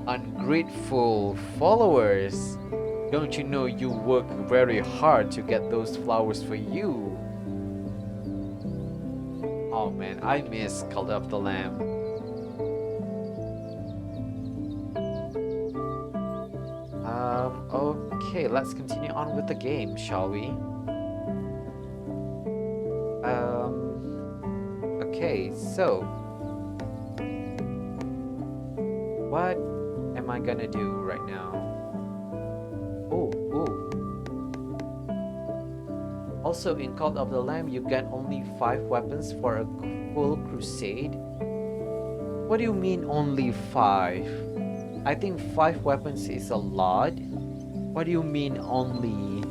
S1: Ungrateful followers. Don't you know you work very hard to get those flowers for you? Oh man, I miss Cult of the Lamb. Okay, let's continue on with the game, shall we? Okay, so what am I gonna do right now? Oh. Also, in Cult of the Lamb, you get only 5 weapons for a full crusade. What do you mean only 5? I think 5 weapons is a lot. What do you mean only?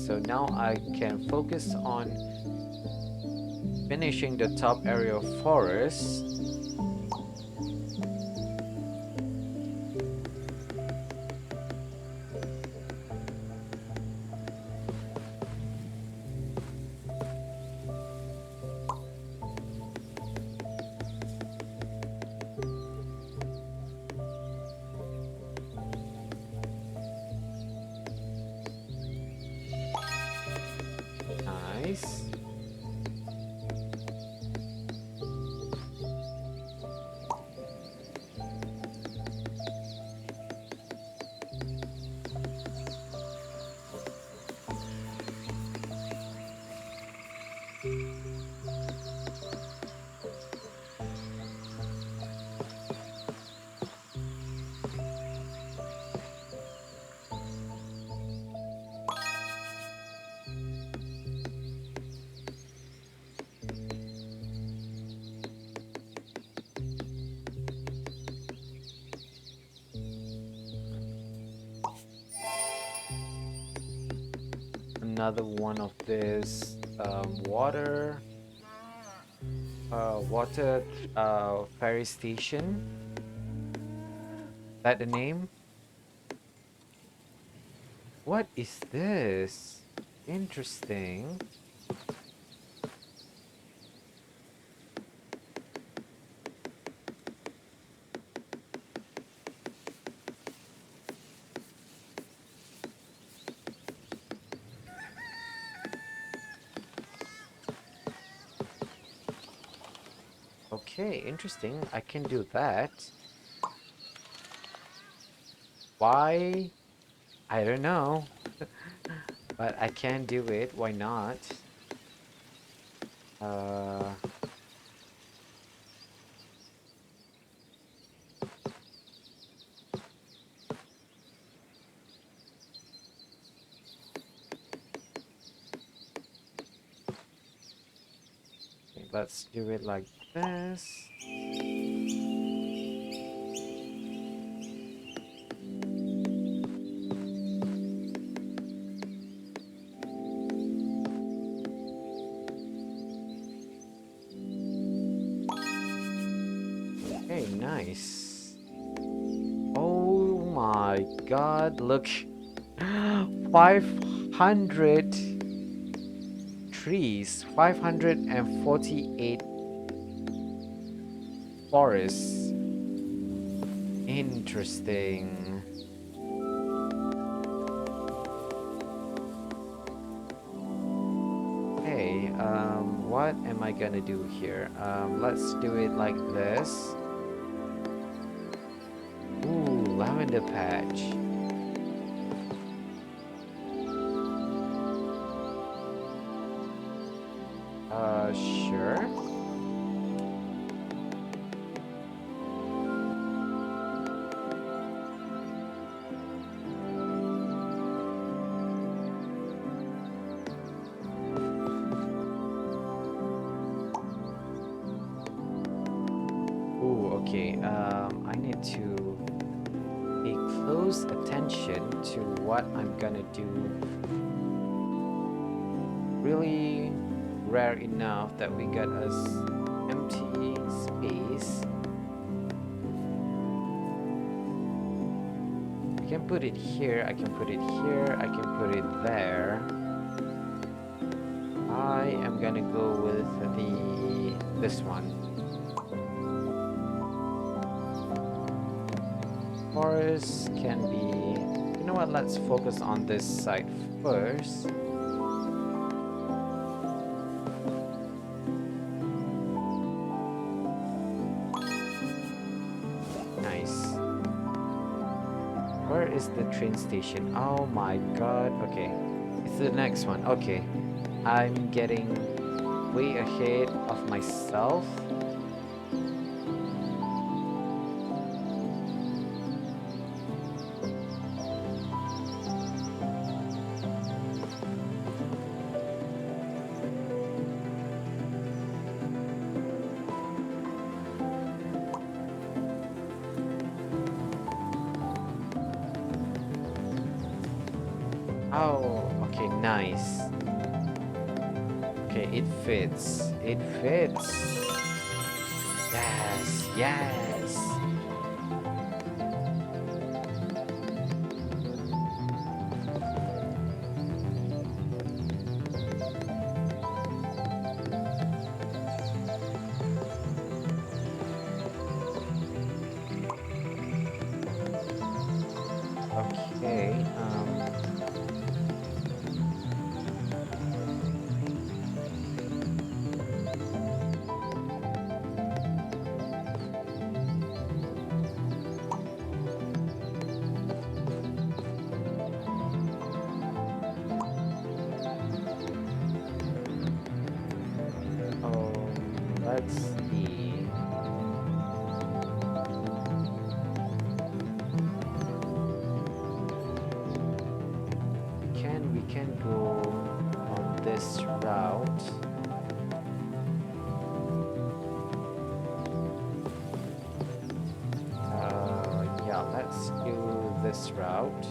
S1: So now I can focus on finishing the top area of forest. Nice. another one of this water ferry station. Is that the name? What is this? Interesting. Okay, interesting. I can do that. Why? I don't know. But I can do it. Why not? Uh, let's do it like this. Okay, nice. Oh my god, look. 500 trees, 548 forests. Interesting. Okay, what am I gonna do here? Let's do it like this. Ooh, lavender patch. Sure. Ooh, okay. I need to pay close attention to what I'm gonna do. Really rare enough that we got us empty space. I can put it here, I can put it here, I can put it there. I am gonna go with this one. Forest can be, you know what, let's focus on this side first. Nice. Where is the train station? Oh my god. Okay, it's the next one. Okay, I'm getting way ahead of myself. Oh, okay, nice. Okay, it fits. It fits. Yes, yes. Okay, let's see. We can go on this route. Yeah, let's do this route.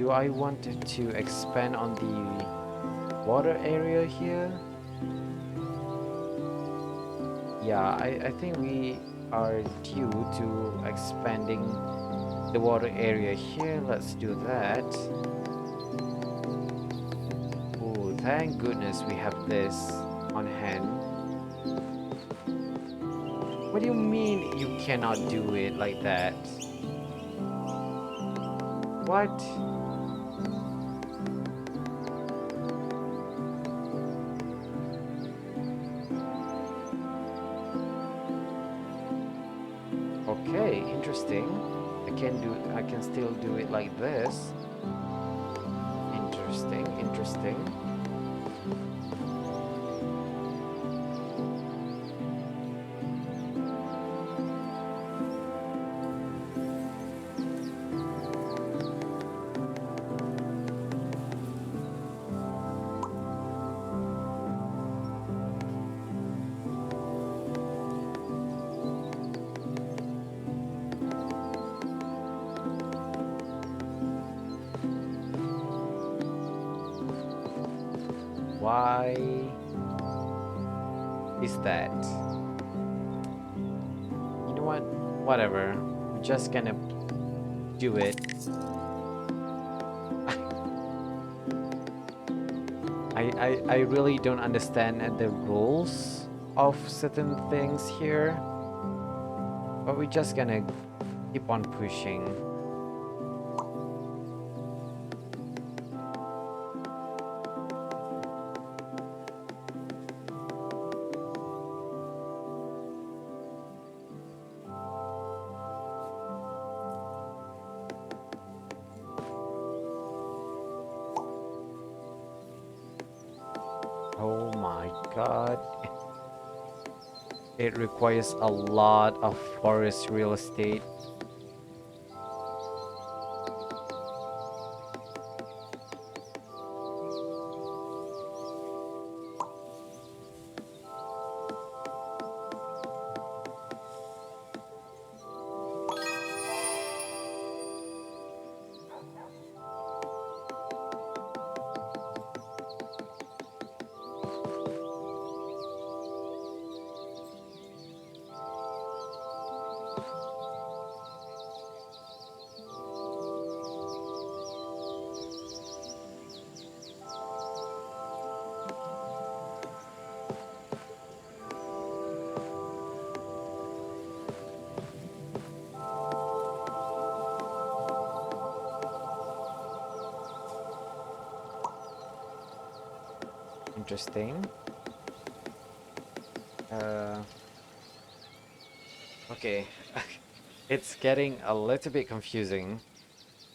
S1: do I want to expand on the water area here? Yeah, I think we are due to expanding the water area here. Let's do that. Oh, thank goodness we have this on hand. What do you mean you cannot do it like that? What? Okay, interesting. I can still do it like this. Interesting, interesting. Why is that? You know what? Whatever. We're just gonna do it. I really don't understand the rules of certain things here. But we're just gonna keep on pushing. Oh my god. It requires a lot of forest real estate. Interesting. Okay. It's getting a little bit confusing.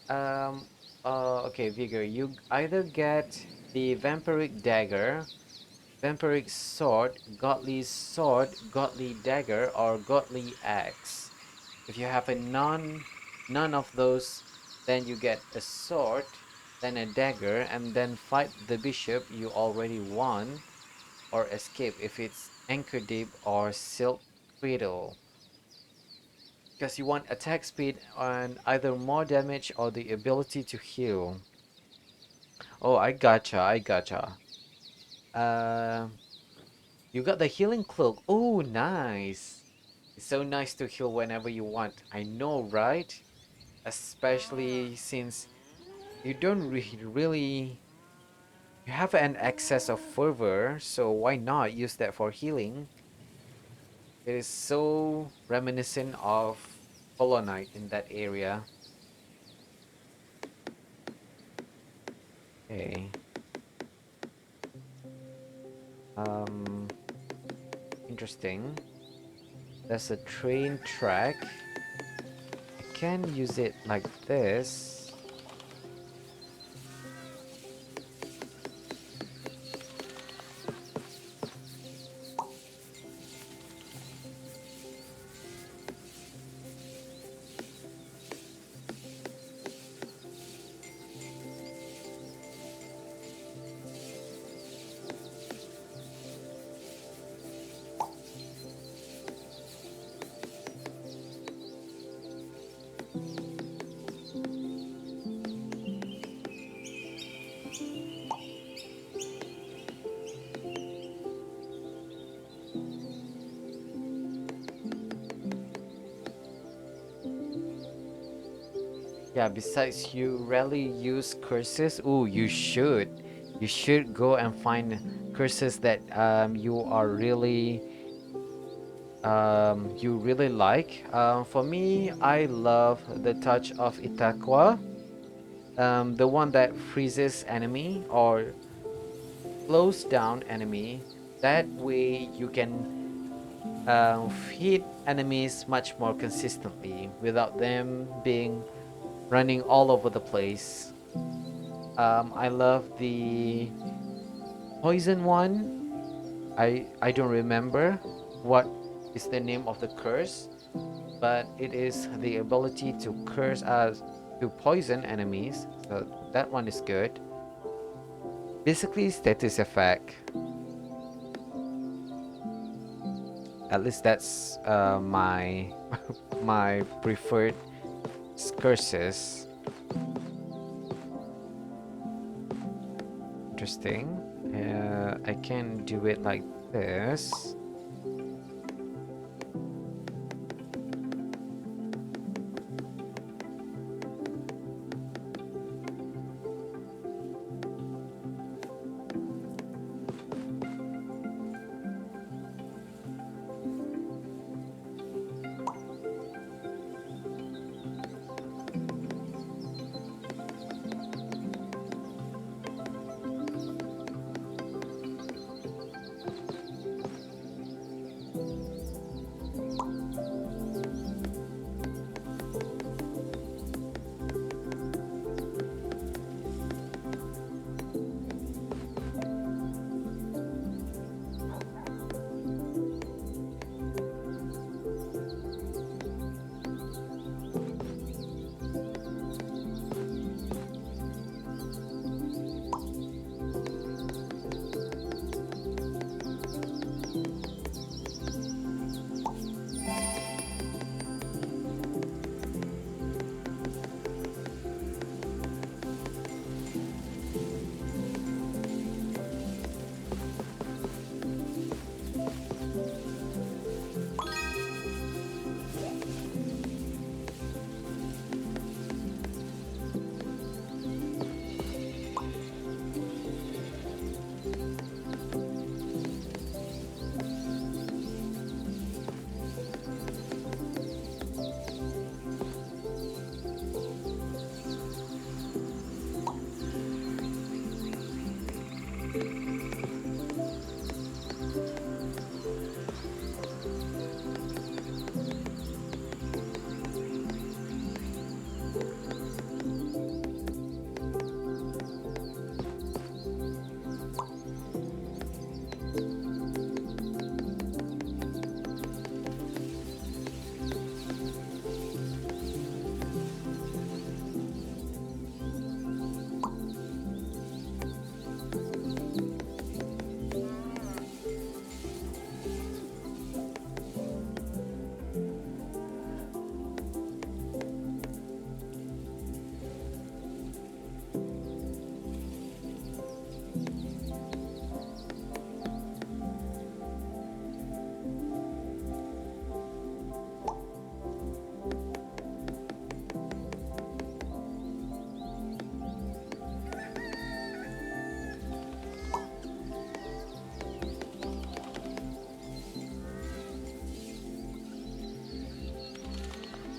S1: Um, okay, Vigor, you either get the Vampiric Dagger, Vampiric Sword, Godly Dagger, or Godly Axe. If you have none of those, then you get a sword, then a dagger, and then fight the bishop you already won, or escape if it's Anchor Deep or Silk Cradle. Because you want attack speed and either more damage or the ability to heal. Oh, I gotcha. Uh, you got the healing cloak. Oh, nice. It's so nice to heal whenever you want. I know, right? Especially since you don't really you have an excess of fervor, so why not use that for healing? It is so reminiscent of Hollow Knight in that area. Okay. Um, interesting. There's a train track. I can use it like this. Yeah, besides you rarely use curses. Ooh, you should. You should go and find curses that you are really you really like. For me, I love the touch of Itakwa, the one that freezes enemy or slows down enemy. That way you can hit enemies much more consistently without them being running all over the place. I love the poison one. I don't remember what is the name of the curse, but it is the ability to curse as to poison enemies. So that one is good. Basically, status effect. At least that's my my preferred curses. Interesting. I can do it like this.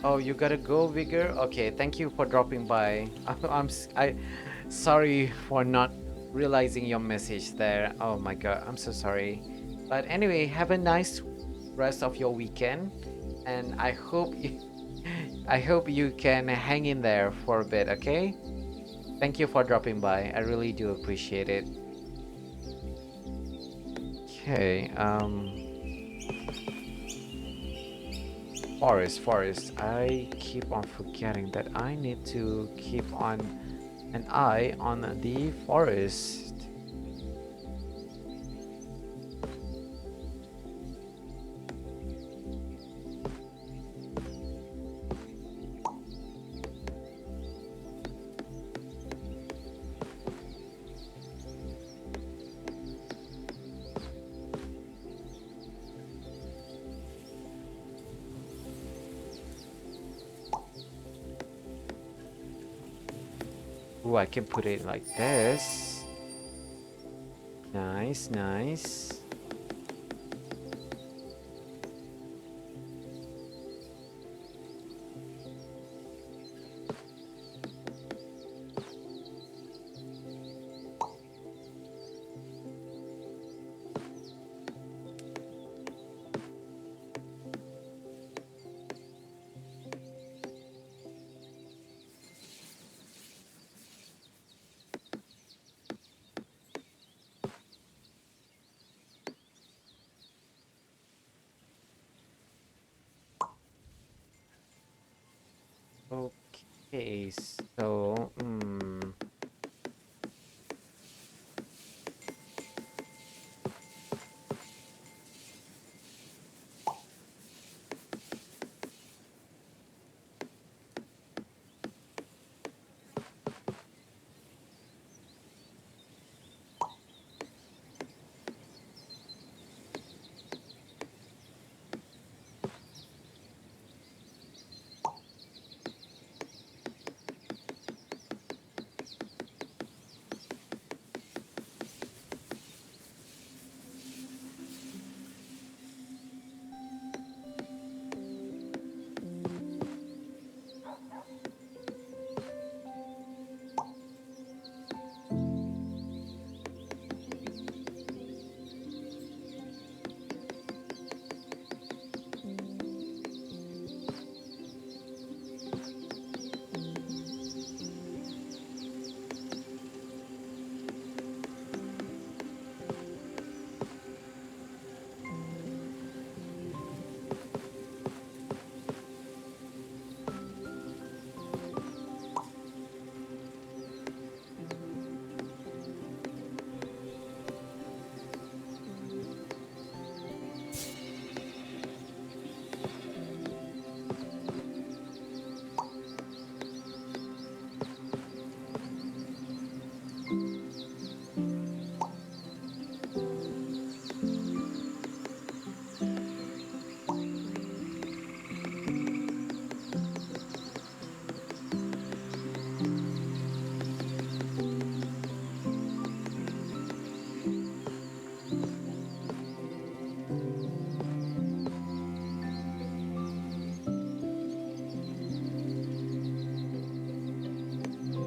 S1: Oh, you gotta go, Vigor? Okay, thank you for dropping by. I sorry for not realizing your message there. Oh my god, I'm so sorry. But anyway, have a nice rest of your weekend, and I hope you, I hope you can hang in there for a bit, okay? Thank you for dropping by. I really do appreciate it. Okay, forest. I keep on forgetting that I need to keep on an eye on the forest. Ooh, I can put it like this. Nice, nice. Okay, so,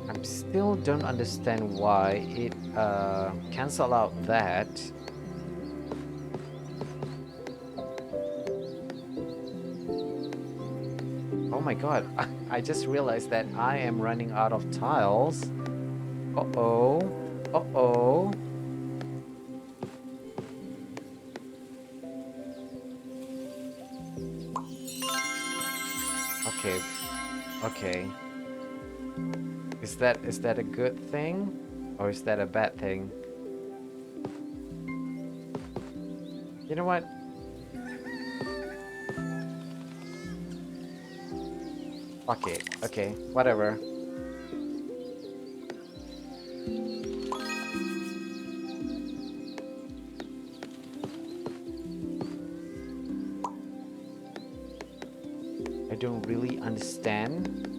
S1: I still don't understand why it cancel out that. Oh my god, I just realized that I am running out of tiles. Uh-oh. Uh-oh. Okay. Okay. Is that a good thing? Or is that a bad thing? You know what? Fuck it. Okay, whatever. I don't really understand.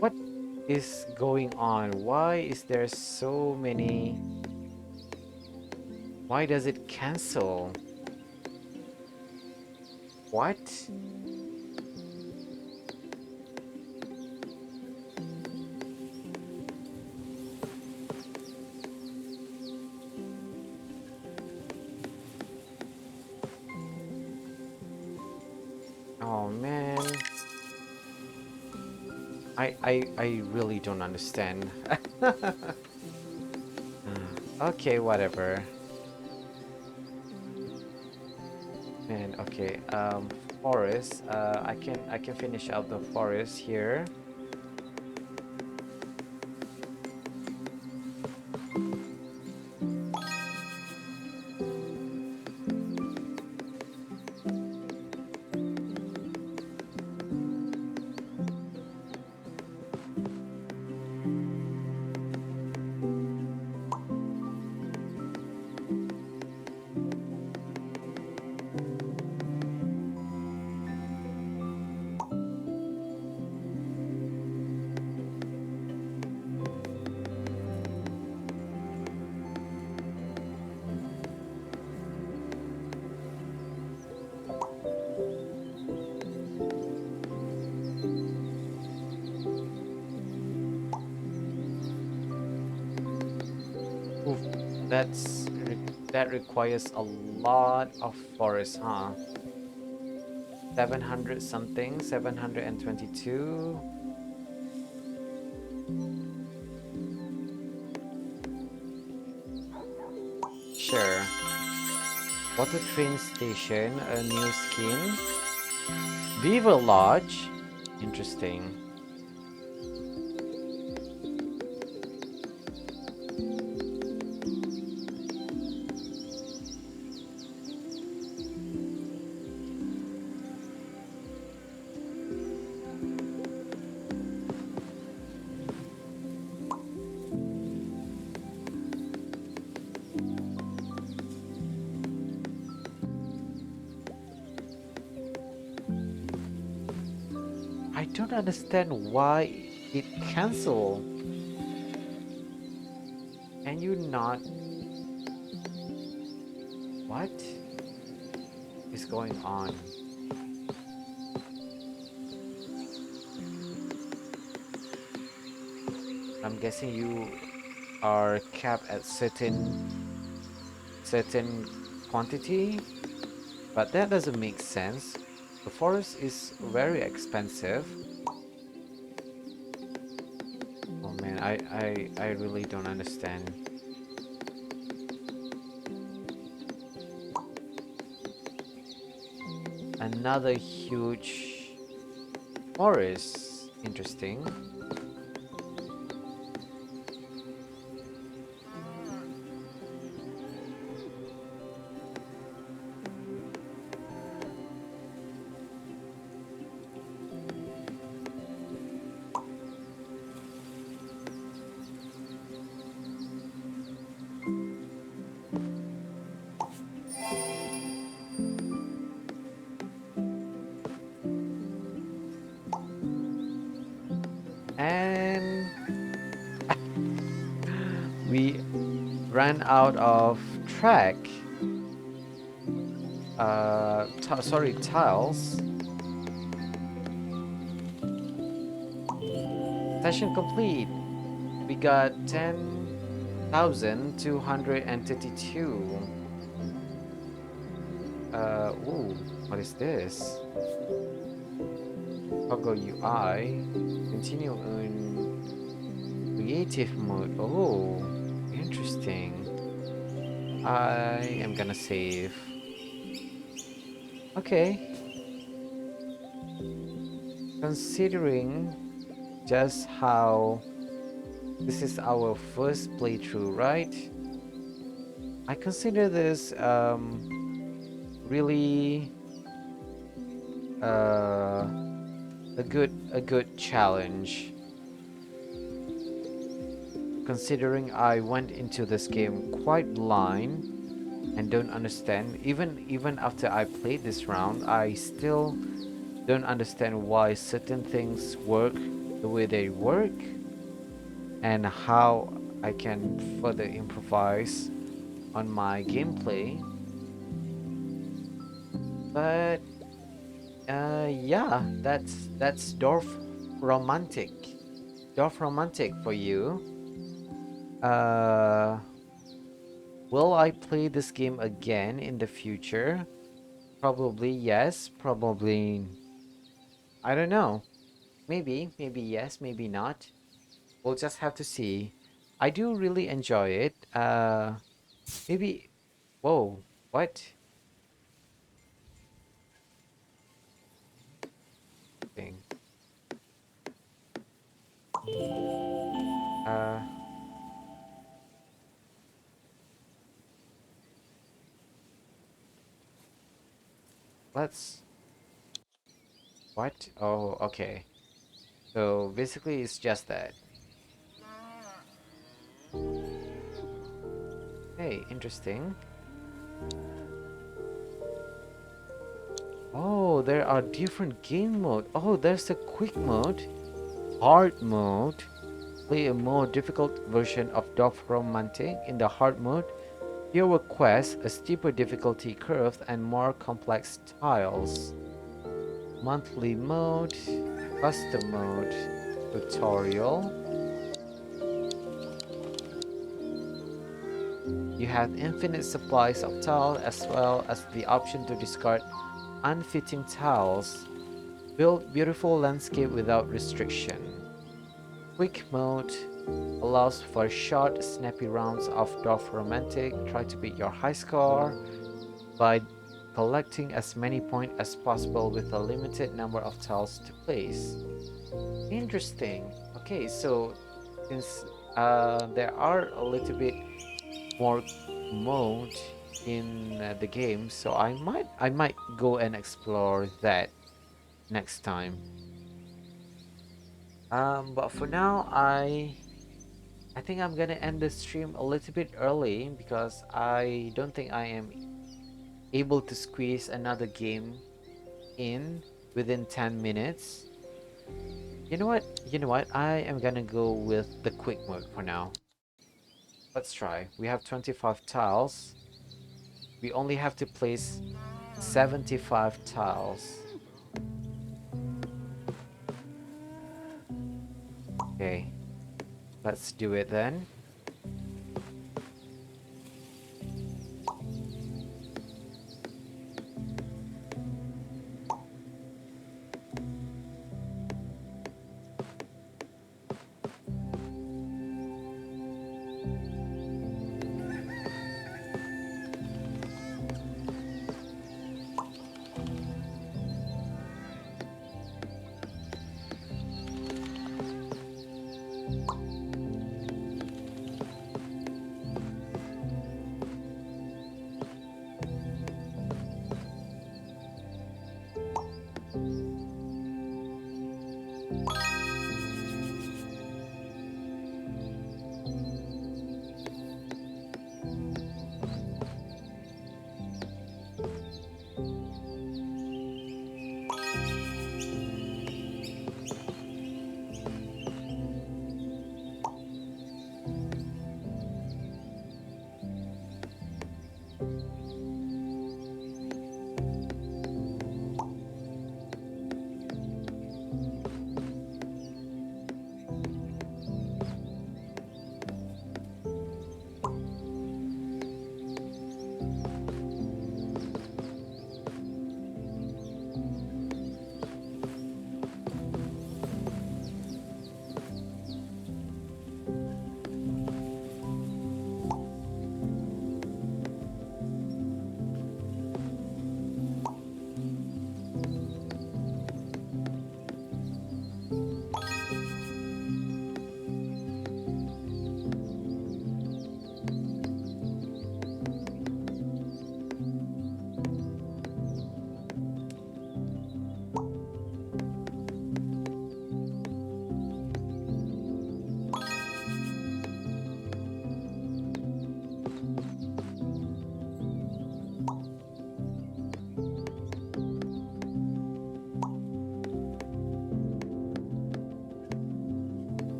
S1: What is going on? Why is there so many? Why does it cancel? What? Oh man. I really don't understand. Okay, whatever. And okay, forest. I can finish out the forest here. That's that requires a lot of forest, huh? 700 something, 722. Sure. Water train station, a new skin. Beaver Lodge. Interesting. I don't understand why it cancelled. Can you not? What is going on? I'm guessing you are capped at certain quantity, but that doesn't make sense. The forest is very expensive. Oh man, I really don't understand. Another huge forest. Interesting. And we ran out of track. Sorry, tiles. Session complete. We got 10,232. Ooh, what is this? Toggle UI. Continue in creative mode. Oh, interesting. I am gonna save. Okay. Considering just how this is our first playthrough, right? I consider this really uh, a good challenge. Considering I went into this game quite blind and don't understand, even after I played this round, I still don't understand why certain things work the way they work and how I can further improvise on my gameplay. But yeah, that's Dorfromantik. Dorfromantik for you. Uh, will I play this game again in the future? Probably yes, probably I don't know. Maybe yes, maybe not. We'll just have to see. I do really enjoy it. Maybe whoa, what? Thing. Uh let's what? Oh, okay. So basically it's just that. Hey, interesting. Oh, there are different game mode. Oh, there's a quick mode, hard mode. Play a more difficult version of Dorfromantik in the hard mode. Fewer quests, a steeper difficulty curve, and more complex tiles. Monthly mode, custom mode, tutorial. You have infinite supplies of tile as well as the option to discard unfitting tiles. Build beautiful landscape without restriction. Quick mode allows for short, snappy rounds of Dorfromantik. Try to beat your high score by collecting as many points as possible with a limited number of tiles to place. Interesting. Okay, so since there are a little bit more mode in the game, so I might go and explore that next time. But for now, I think I'm gonna end the stream a little bit early because I don't think I am able to squeeze another game in within 10 minutes. You know what? You know what? I am gonna go with the quick mode for now. Let's try. We have 25 tiles. We only have to place 75 tiles. Okay, let's do it then.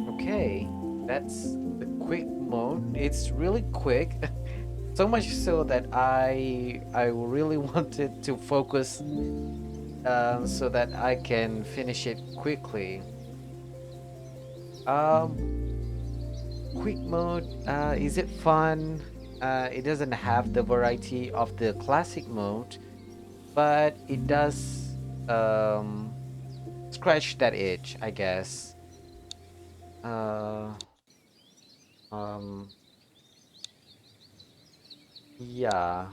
S1: Okay, that's the quick mode. It's really quick. So much so that I really wanted to focus so that I can finish it quickly. Um, Quick mode, is it fun? It doesn't have the variety of the classic mode, but it does um, scratch that itch, I guess. Uh, um, yeah.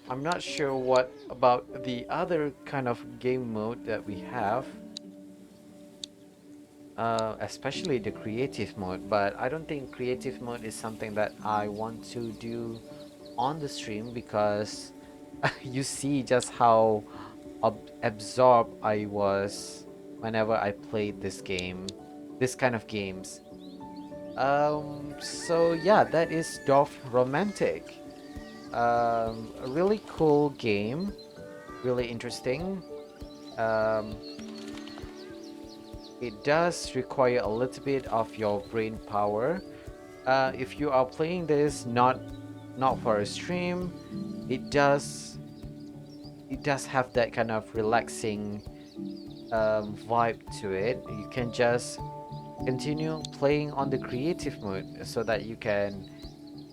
S1: I'm not sure what about the other kind of game mode that we have, especially the creative mode, but I don't think creative mode is something that I want to do on the stream because you see just how absorbed I was whenever I played this game, this kind of games. So yeah, that is Dorf Romantic. A really cool game, really interesting. Um, it does require a little bit of your brain power. If you are playing this not for a stream, it does it does have that kind of relaxing vibe to it. You can just continue playing on the creative mode so that you can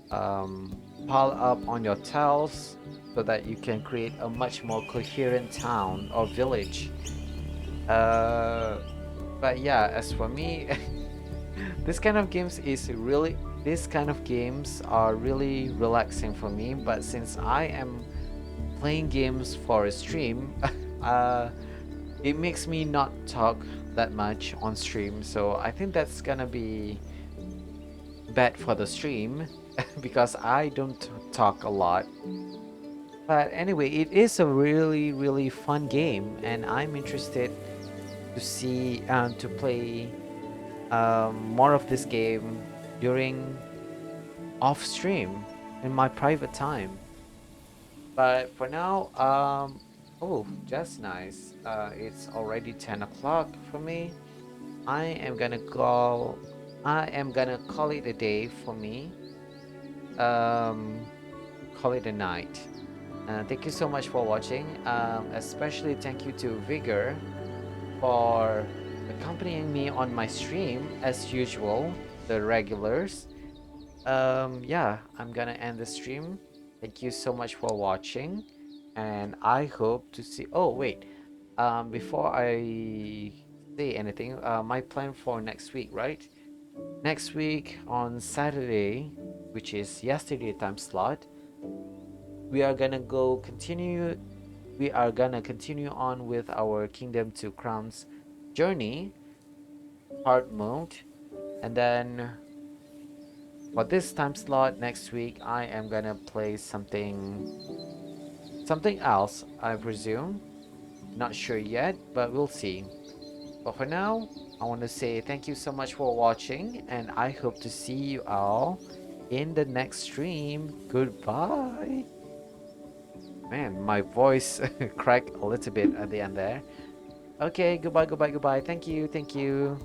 S1: pile up on your tiles so that you can create a much more coherent town or village. Uh, but yeah, as for me, this kind of games is really this kind of games are really relaxing for me. But since I am playing games for a stream, uh, it makes me not talk that much on stream. So I think that's gonna be bad for the stream because I don't talk a lot. But anyway, it is a really, really fun game, and I'm interested to see and to play more of this game during off stream in my private time. But for now, oh, just nice. It's already 10 o'clock for me. I am gonna go. I am gonna call it a day for me. Um, Call it a night. Thank you so much for watching. Especially thank you to Vigor for accompanying me on my stream as usual, the regulars. Yeah, I'm gonna end the stream. Thank you so much for watching, and I hope to see. Oh, wait. Before I say anything, my plan for next week, right? Next week on Saturday, which is yesterday time slot, we are gonna go continue. We are gonna continue on with our Kingdom to Crowns journey hard mode. And then for this time slot next week, I am gonna play something else, I presume. Not sure yet, but we'll see. But for now, I want to say thank you so much for watching, and I hope to see you all in the next stream. Goodbye. Man, my voice cracked a little bit at the end there. Okay, goodbye, goodbye, goodbye. Thank you, thank you.